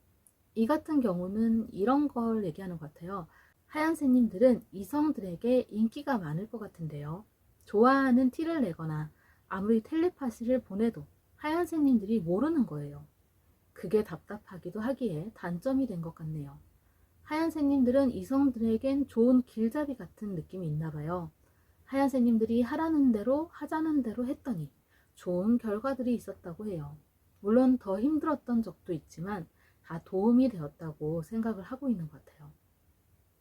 이 같은 경우는 이런 걸 얘기하는 것 같아요. 하얀새님들은 이성들에게 인기가 많을 것 같은데요. 좋아하는 티를 내거나 아무리 텔레파시를 보내도 하얀새님들이 모르는 거예요. 그게 답답하기도 하기에 단점이 된 것 같네요. 하얀새님들은 이성들에겐 좋은 길잡이 같은 느낌이 있나 봐요. 하얀새님들이 하라는 대로 하자는 대로 했더니 좋은 결과들이 있었다고 해요. 물론 더 힘들었던 적도 있지만 다 도움이 되었다고 생각을 하고 있는 것 같아요.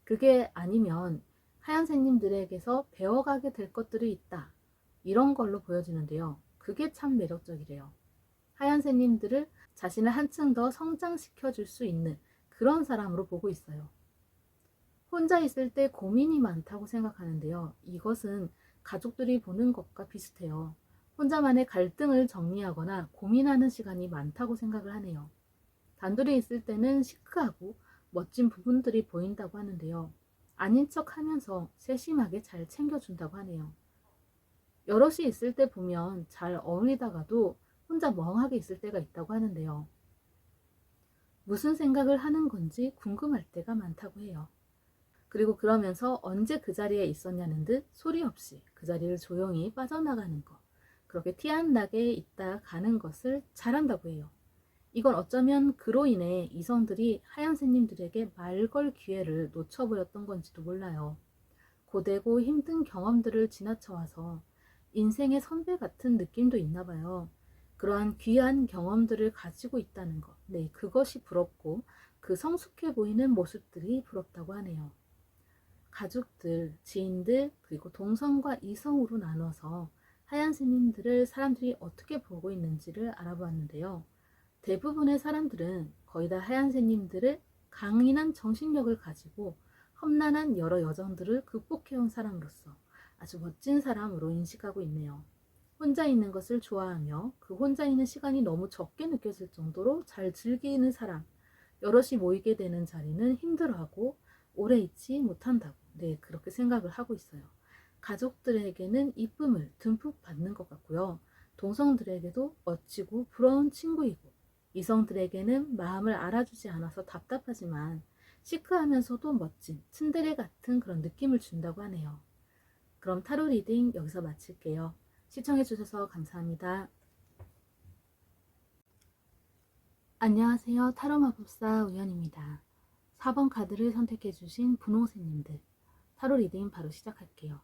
그게 아니면 하얀새님들에게서 배워가게 될 것들이 있다, 이런 걸로 보여지는데요. 그게 참 매력적이래요. 하얀새님들을 자신을 한층 더 성장시켜 줄 수 있는 그런 사람으로 보고 있어요. 혼자 있을 때 고민이 많다고 생각하는데요. 이것은 가족들이 보는 것과 비슷해요. 혼자만의 갈등을 정리하거나 고민하는 시간이 많다고 생각을 하네요. 단둘이 있을 때는 시크하고 멋진 부분들이 보인다고 하는데요. 아닌 척 하면서 세심하게 잘 챙겨준다고 하네요. 여럿이 있을 때 보면 잘 어울리다가도 혼자 멍하게 있을 때가 있다고 하는데요. 무슨 생각을 하는 건지 궁금할 때가 많다고 해요. 그리고 그러면서 언제 그 자리에 있었냐는 듯 소리 없이 그 자리를 조용히 빠져나가는 것, 그렇게 티 안 나게 있다 가는 것을 잘한다고 해요. 이건 어쩌면 그로 인해 이성들이 하얀새님들에게 말 걸 기회를 놓쳐버렸던 건지도 몰라요. 고되고 힘든 경험들을 지나쳐와서 인생의 선배 같은 느낌도 있나 봐요. 그러한 귀한 경험들을 가지고 있다는 것, 네, 그것이 부럽고 그 성숙해 보이는 모습들이 부럽다고 하네요. 가족들, 지인들, 그리고 동성과 이성으로 나눠서 하얀새님들을 사람들이 어떻게 보고 있는지를 알아보았는데요. 대부분의 사람들은 거의 다 하얀새님들을 강인한 정신력을 가지고 험난한 여러 여정들을 극복해온 사람으로서 아주 멋진 사람으로 인식하고 있네요. 혼자 있는 것을 좋아하며 그 혼자 있는 시간이 너무 적게 느껴질 정도로 잘 즐기는 사람, 여럿이 모이게 되는 자리는 힘들어하고 오래 있지 못한다고, 네, 그렇게 생각을 하고 있어요. 가족들에게는 이쁨을 듬뿍 받는 것 같고요. 동성들에게도 멋지고 부러운 친구이고, 이성들에게는 마음을 알아주지 않아서 답답하지만 시크하면서도 멋진 츤데레 같은 그런 느낌을 준다고 하네요. 그럼 타로 리딩 여기서 마칠게요. 시청해주셔서 감사합니다. 안녕하세요. 타로 마법사 우연입니다. 4번 카드를 선택해주신 분홍새님들, 타로 리딩 바로 시작할게요.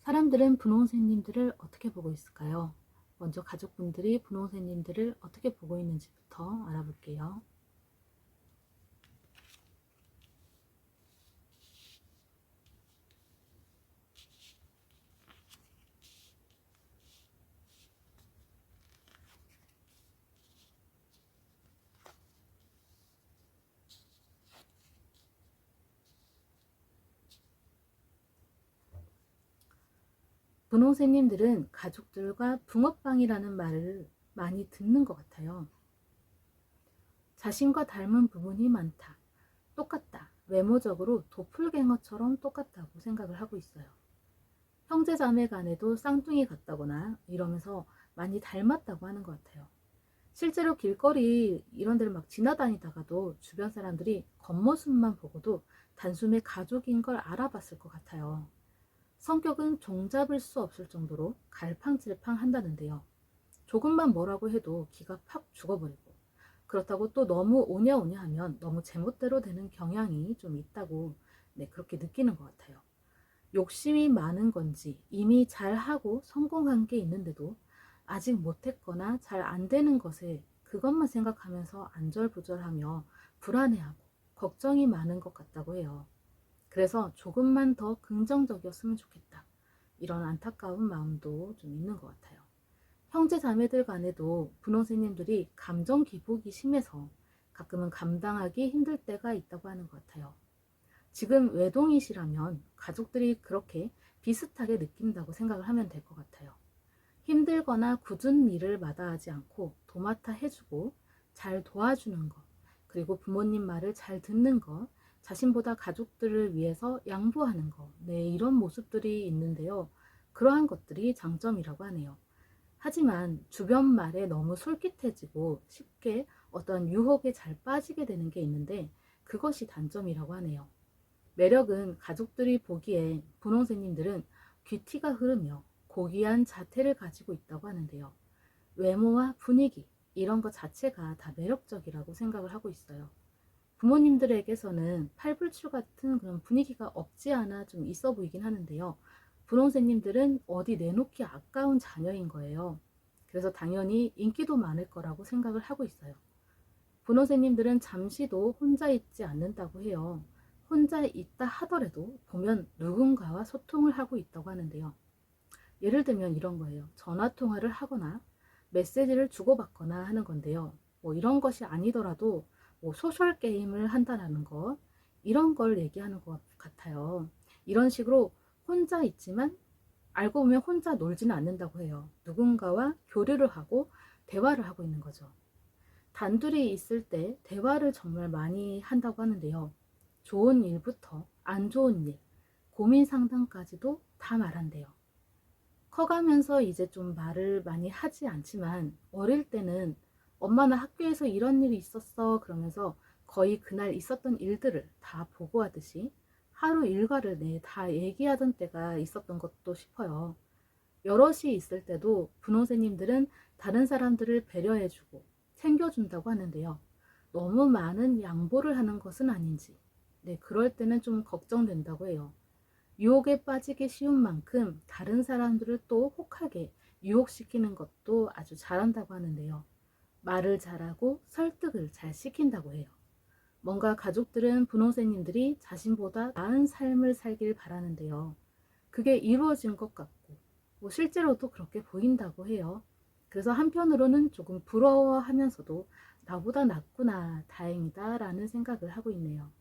사람들은 분홍새님들을 어떻게 보고 있을까요? 먼저 가족분들이 분홍새님들을 어떻게 보고 있는지부터 알아볼게요. 분홍새님들은 가족들과 붕어빵이라는 말을 많이 듣는 것 같아요. 자신과 닮은 부분이 많다. 똑같다. 외모적으로 도플갱어처럼 똑같다고 생각을 하고 있어요. 형제자매 간에도 쌍둥이 같다거나 이러면서 많이 닮았다고 하는 것 같아요. 실제로 길거리 이런 데를 막 지나다니다가도 주변 사람들이 겉모습만 보고도 단숨에 가족인 걸 알아봤을 것 같아요. 성격은 종잡을 수 없을 정도로 갈팡질팡 한다는데요. 조금만 뭐라고 해도 기가 팍 죽어버리고, 그렇다고 또 너무 오냐오냐 하면 너무 제멋대로 되는 경향이 좀 있다고, 그렇게 느끼는 것 같아요. 욕심이 많은 건지 이미 잘하고 성공한 게 있는데도 아직 못했거나 잘 안 되는 것에 그것만 생각하면서 안절부절하며 불안해하고 걱정이 많은 것 같다고 해요. 그래서 조금만 더 긍정적이었으면 좋겠다. 이런 안타까운 마음도 좀 있는 것 같아요. 형제 자매들 간에도 분홍새님들이 감정 기복이 심해서 가끔은 감당하기 힘들 때가 있다고 하는 것 같아요. 지금 외동이시라면 가족들이 그렇게 비슷하게 느낀다고 생각을 하면 될 것 같아요. 힘들거나 굳은 일을 마다하지 않고 도맡아 해주고 잘 도와주는 것, 그리고 부모님 말을 잘 듣는 것, 자신보다 가족들을 위해서 양보하는 것, 이런 모습들이 있는데요. 그러한 것들이 장점이라고 하네요. 하지만 주변 말에 너무 솔깃해지고 쉽게 어떤 유혹에 잘 빠지게 되는 게 있는데 그것이 단점이라고 하네요. 매력은 가족들이 보기에 분홍새님들은 귀티가 흐르며 고귀한 자태를 가지고 있다고 하는데요. 외모와 분위기 이런 것 자체가 다 매력적이라고 생각을 하고 있어요. 부모님들에게서는 팔불출 같은 그런 분위기가 없지 않아 좀 있어 보이긴 하는데요. 분홍새님들은 어디 내놓기 아까운 자녀인 거예요. 그래서 당연히 인기도 많을 거라고 생각을 하고 있어요. 분홍새님들은 잠시도 혼자 있지 않는다고 해요. 혼자 있다 하더라도 보면 누군가와 소통을 하고 있다고 하는데요. 예를 들면 이런 거예요. 전화 통화를 하거나 메시지를 주고받거나 하는 건데요. 이런 것이 아니더라도 소셜 게임을 한다라는 것, 이런 걸 얘기하는 것 같아요. 이런 식으로 혼자 있지만 알고 보면 혼자 놀지는 않는다고 해요. 누군가와 교류를 하고 대화를 하고 있는 거죠. 단둘이 있을 때 대화를 정말 많이 한다고 하는데요. 좋은 일부터 안 좋은 일, 고민 상담까지도 다 말한대요. 커가면서 이제 좀 말을 많이 하지 않지만 어릴 때는 엄마 나 학교에서 이런 일이 있었어 그러면서 거의 그날 있었던 일들을 다 보고하듯이 하루 일과를 다 얘기하던 때가 있었던 것도 싶어요. 여럿이 있을 때도 분홍새님들은 다른 사람들을 배려해주고 챙겨준다고 하는데요. 너무 많은 양보를 하는 것은 아닌지, 그럴 때는 좀 걱정된다고 해요. 유혹에 빠지기 쉬운 만큼 다른 사람들을 또 혹하게 유혹시키는 것도 아주 잘한다고 하는데요. 말을 잘하고 설득을 잘 시킨다고 해요. 뭔가 가족들은 분홍새님들이 자신보다 나은 삶을 살길 바라는데요. 그게 이루어진 것 같고 실제로도 그렇게 보인다고 해요. 그래서 한편으로는 조금 부러워하면서도 나보다 낫구나, 다행이다 라는 생각을 하고 있네요.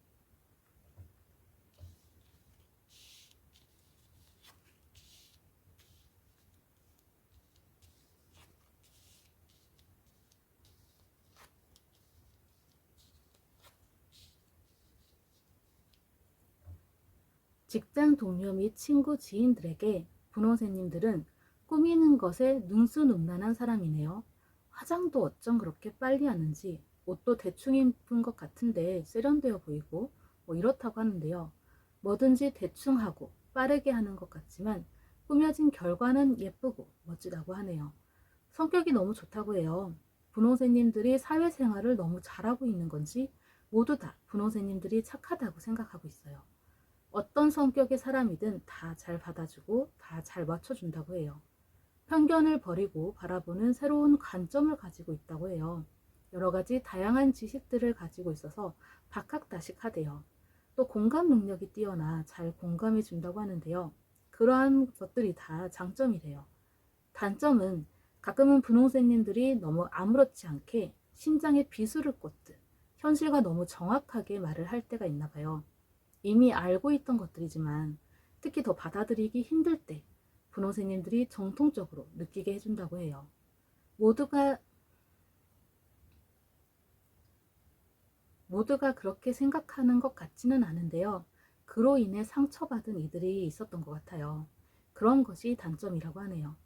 직장 동료 및 친구 지인들에게 분홍새님들은 꾸미는 것에 능수능란한 사람이네요. 화장도 어쩜 그렇게 빨리 하는지, 옷도 대충 입은 것 같은데 세련되어 보이고 이렇다고 하는데요. 뭐든지 대충 하고 빠르게 하는 것 같지만 꾸며진 결과는 예쁘고 멋지다고 하네요. 성격이 너무 좋다고 해요. 분홍새님들이 사회생활을 너무 잘하고 있는 건지 모두 다 분홍새님들이 착하다고 생각하고 있어요. 어떤 성격의 사람이든 다 잘 받아주고 다 잘 맞춰준다고 해요. 편견을 버리고 바라보는 새로운 관점을 가지고 있다고 해요. 여러 가지 다양한 지식들을 가지고 있어서 박학다식하대요. 또 공감 능력이 뛰어나 잘 공감해 준다고 하는데요. 그러한 것들이 다 장점이래요. 단점은 가끔은 분홍새님들이 너무 아무렇지 않게 심장에 비수를 꽂듯 현실과 너무 정확하게 말을 할 때가 있나 봐요. 이미 알고 있던 것들이지만 특히 더 받아들이기 힘들 때 분홍새님들이 정통적으로 느끼게 해준다고 해요. 모두가 그렇게 생각하는 것 같지는 않은데요. 그로 인해 상처받은 이들이 있었던 것 같아요. 그런 것이 단점이라고 하네요.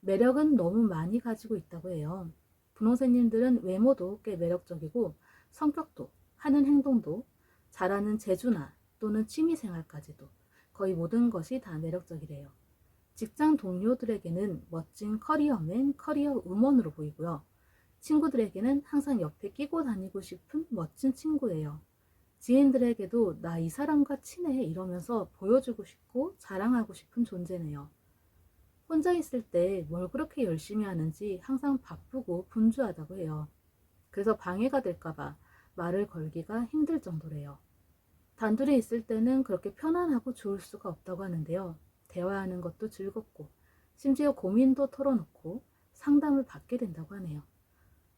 매력은 너무 많이 가지고 있다고 해요. 분홍새님들은 외모도 꽤 매력적이고 성격도, 하는 행동도, 잘하는 재주나 또는 취미생활까지도 거의 모든 것이 다 매력적이래요. 직장 동료들에게는 멋진 커리어맨, 커리어우먼으로 보이고요. 친구들에게는 항상 옆에 끼고 다니고 싶은 멋진 친구예요. 지인들에게도 나 이 사람과 친해 이러면서 보여주고 싶고 자랑하고 싶은 존재네요. 혼자 있을 때 뭘 그렇게 열심히 하는지 항상 바쁘고 분주하다고 해요. 그래서 방해가 될까봐 말을 걸기가 힘들 정도래요. 단둘이 있을 때는 그렇게 편안하고 좋을 수가 없다고 하는데요. 대화하는 것도 즐겁고 심지어 고민도 털어놓고 상담을 받게 된다고 하네요.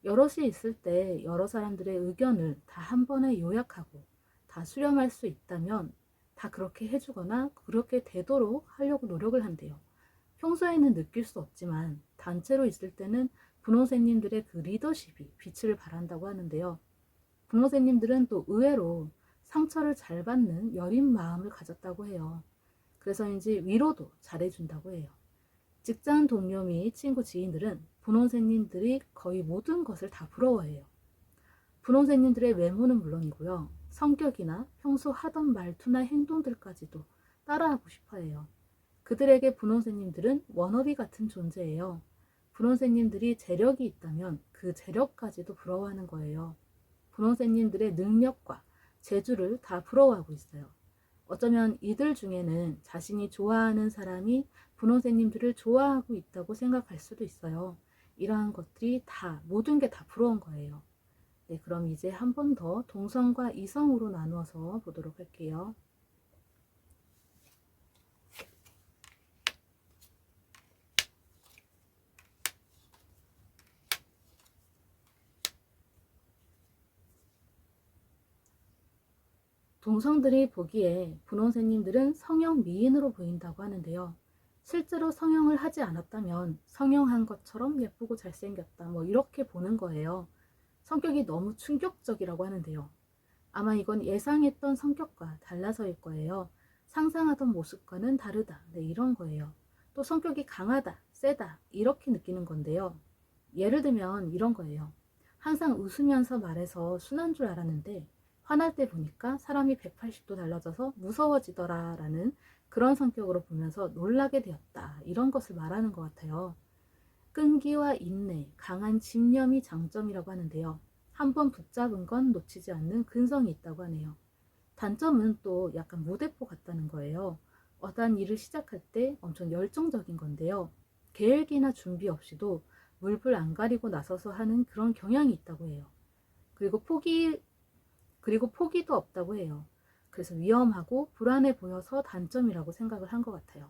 여럿이 있을 때 여러 사람들의 의견을 다 한 번에 요약하고 다 수렴할 수 있다면 다 그렇게 해주거나 그렇게 되도록 하려고 노력을 한대요. 평소에는 느낄 수 없지만 단체로 있을 때는 분홍새님들의 그 리더십이 빛을 발한다고 하는데요. 분홍새님들은 또 의외로 상처를 잘 받는 여린 마음을 가졌다고 해요. 그래서인지 위로도 잘해준다고 해요. 직장 동료 및 친구 지인들은 분홍새님들이 거의 모든 것을 다 부러워해요. 분홍새님들의 외모는 물론이고요. 성격이나 평소 하던 말투나 행동들까지도 따라하고 싶어해요. 그들에게 분홍새님들은 워너비 같은 존재예요. 분홍새님들이 재력이 있다면 그 재력까지도 부러워하는 거예요. 분홍새님들의 능력과 재주를 다 부러워하고 있어요. 어쩌면 이들 중에는 자신이 좋아하는 사람이 분홍새님들을 좋아하고 있다고 생각할 수도 있어요. 이러한 것들이 다 모든 게 다 부러운 거예요. 네, 그럼 이제 한 번 더 동성과 이성으로 나누어서 보도록 할게요. 동성들이 보기에 분홍새님들은 성형 미인으로 보인다고 하는데요. 실제로 성형을 하지 않았다면 성형한 것처럼 예쁘고 잘생겼다 뭐 이렇게 보는 거예요. 성격이 너무 충격적이라고 하는데요. 아마 이건 예상했던 성격과 달라서일 거예요. 상상하던 모습과는 다르다. 네, 이런 거예요. 또 성격이 강하다, 세다 이렇게 느끼는 건데요. 예를 들면 이런 거예요. 항상 웃으면서 말해서 순한 줄 알았는데 화날 때 보니까 사람이 180도 달라져서 무서워지더라 라는 그런 성격으로 보면서 놀라게 되었다. 이런 것을 말하는 것 같아요. 끈기와 인내, 강한 집념이 장점이라고 하는데요. 한번 붙잡은 건 놓치지 않는 근성이 있다고 하네요. 단점은 또 약간 무대포 같다는 거예요. 어떠한 일을 시작할 때 엄청 열정적인 건데요. 계획이나 준비 없이도 물불 안 가리고 나서서 하는 그런 경향이 있다고 해요. 그리고 포기도 없다고 해요. 그래서 위험하고 불안해 보여서 단점이라고 생각을 한 것 같아요.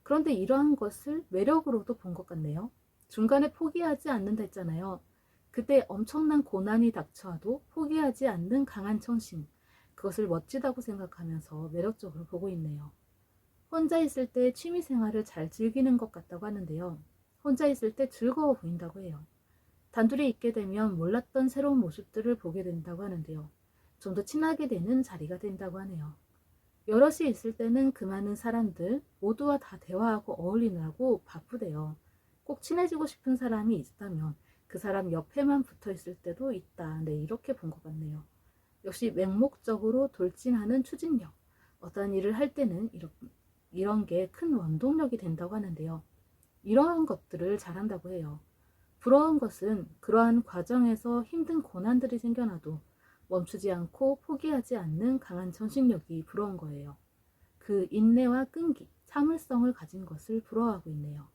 그런데 이러한 것을 매력으로도 본 것 같네요. 중간에 포기하지 않는다 했잖아요. 그때 엄청난 고난이 닥쳐와도 포기하지 않는 강한 청심. 그것을 멋지다고 생각하면서 매력적으로 보고 있네요. 혼자 있을 때 취미생활을 잘 즐기는 것 같다고 하는데요. 혼자 있을 때 즐거워 보인다고 해요. 단둘이 있게 되면 몰랐던 새로운 모습들을 보게 된다고 하는데요. 좀 더 친하게 되는 자리가 된다고 하네요. 여럿이 있을 때는 그 많은 사람들 모두와 다 대화하고 어울리느라고 바쁘대요. 꼭 친해지고 싶은 사람이 있다면 그 사람 옆에만 붙어 있을 때도 있다. 네, 이렇게 본 것 같네요. 역시 맹목적으로 돌진하는 추진력. 어떤 일을 할 때는 이런 게 큰 원동력이 된다고 하는데요. 이러한 것들을 잘한다고 해요. 부러운 것은 그러한 과정에서 힘든 고난들이 생겨나도 멈추지 않고 포기하지 않는 강한 전식력이 부러운 거예요. 그 인내와 끈기, 참을성을 가진 것을 부러워하고 있네요.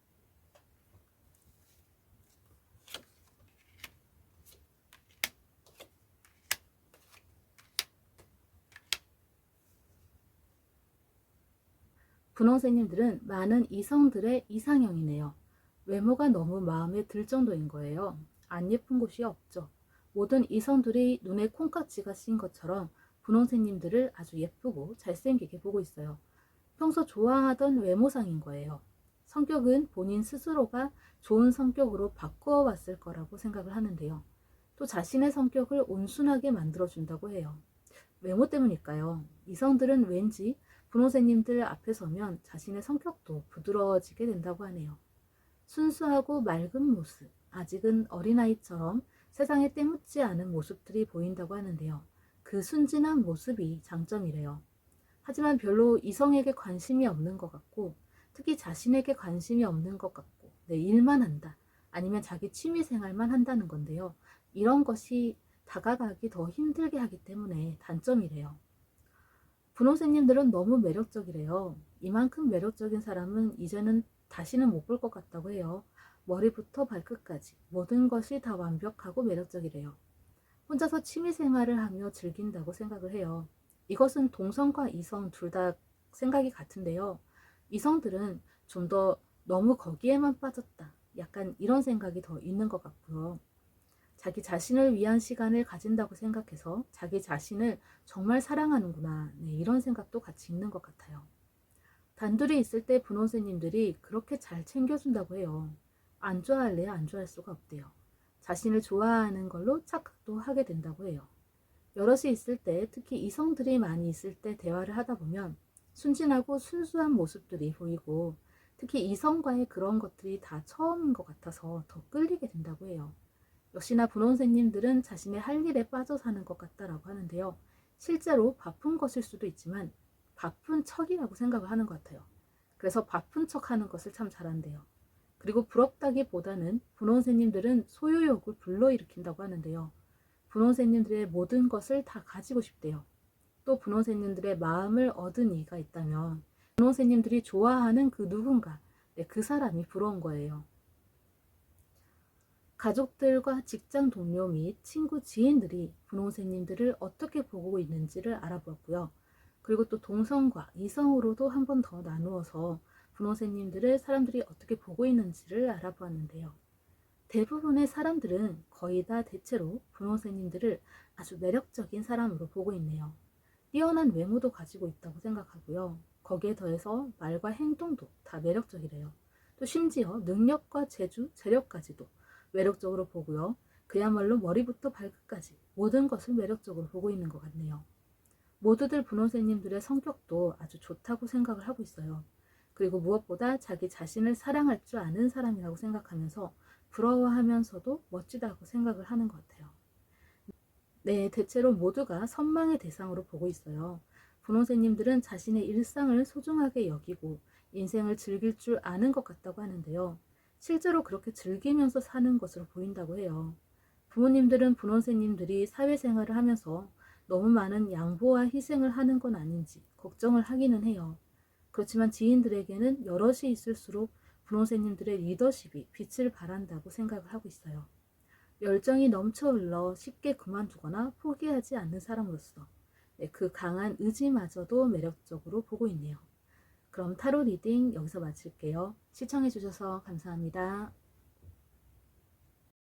분홍새님들은 많은 이성들의 이상형이네요. 외모가 너무 마음에 들 정도인 거예요. 안 예쁜 곳이 없죠. 모든 이성들이 눈에 콩깍지가 씌인 것처럼 분홍새님들을 아주 예쁘고 잘생기게 보고 있어요. 평소 좋아하던 외모상인 거예요. 성격은 본인 스스로가 좋은 성격으로 바꾸어 왔을 거라고 생각을 하는데요. 또 자신의 성격을 온순하게 만들어준다고 해요. 외모 때문일까요? 이성들은 왠지 분홍새님들 앞에 서면 자신의 성격도 부드러워지게 된다고 하네요. 순수하고 맑은 모습, 아직은 어린아이처럼 세상에 때묻지 않은 모습들이 보인다고 하는데요. 그 순진한 모습이 장점이래요. 하지만 별로 이성에게 관심이 없는 것 같고, 특히 자신에게 관심이 없는 것 같고, 내 일만 한다, 아니면 자기 취미 생활만 한다는 건데요. 이런 것이 다가가기 더 힘들게 하기 때문에 단점이래요. 분홍새님들은 너무 매력적이래요. 이만큼 매력적인 사람은 이제는 다시는 못 볼 것 같다고 해요. 머리부터 발끝까지 모든 것이 다 완벽하고 매력적이래요. 혼자서 취미 생활을 하며 즐긴다고 생각을 해요. 이것은 동성과 이성 둘 다 생각이 같은데요. 이성들은 좀 더 너무 거기에만 빠졌다, 약간 이런 생각이 더 있는 것 같고요. 자기 자신을 위한 시간을 가진다고 생각해서 자기 자신을 정말 사랑하는구나, 네, 이런 생각도 같이 있는 것 같아요. 단둘이 있을 때 분홍새님들이 그렇게 잘 챙겨준다고 해요. 안 좋아할래야 안 좋아할 수가 없대요. 자신을 좋아하는 걸로 착각도 하게 된다고 해요. 여럿이 있을 때, 특히 이성들이 많이 있을 때 대화를 하다 보면 순진하고 순수한 모습들이 보이고, 특히 이성과의 그런 것들이 다 처음인 것 같아서 더 끌리게 된다고 해요. 역시나 분홍새님들은 자신의 할 일에 빠져 사는 것 같다라고 하는데요. 실제로 바쁜 것일 수도 있지만 바쁜 척이라고 생각을 하는 것 같아요. 그래서 바쁜 척 하는 것을 참 잘한대요. 그리고 부럽다기보다는 분홍새님들은 소유욕을 불러일으킨다고 하는데요. 분홍새님들의 모든 것을 다 가지고 싶대요. 또 분홍새님들의 마음을 얻은 이가 있다면 분홍새님들이 좋아하는 그 누군가, 네, 그 사람이 부러운 거예요. 가족들과 직장 동료 및 친구 지인들이 분홍새님들을 어떻게 보고 있는지를 알아보았고요. 그리고 또 동성과 이성으로도 한 번 더 나누어서 분홍새님들을 사람들이 어떻게 보고 있는지를 알아보았는데요. 대부분의 사람들은 거의 다 대체로 분홍새님들을 아주 매력적인 사람으로 보고 있네요. 뛰어난 외모도 가지고 있다고 생각하고요. 거기에 더해서 말과 행동도 다 매력적이래요. 또 심지어 능력과 재주, 재력까지도 매력적으로 보고요. 그야말로 머리부터 발끝까지 모든 것을 매력적으로 보고 있는 것 같네요. 모두들 분홍새님들의 성격도 아주 좋다고 생각을 하고 있어요. 그리고 무엇보다 자기 자신을 사랑할 줄 아는 사람이라고 생각하면서 부러워하면서도 멋지다고 생각을 하는 것 같아요. 네, 대체로 모두가 선망의 대상으로 보고 있어요. 분홍새님들은 자신의 일상을 소중하게 여기고 인생을 즐길 줄 아는 것 같다고 하는데요. 실제로 그렇게 즐기면서 사는 것으로 보인다고 해요. 부모님들은 분홍새님들이 사회생활을 하면서 너무 많은 양보와 희생을 하는 건 아닌지 걱정을 하기는 해요. 그렇지만 지인들에게는 여럿이 있을수록 분홍새님들의 리더십이 빛을 발한다고 생각을 하고 있어요. 열정이 넘쳐 흘러 쉽게 그만두거나 포기하지 않는 사람으로서 그 강한 의지마저도 매력적으로 보고 있네요. 그럼 타로 리딩 여기서 마칠게요. 시청해주셔서 감사합니다.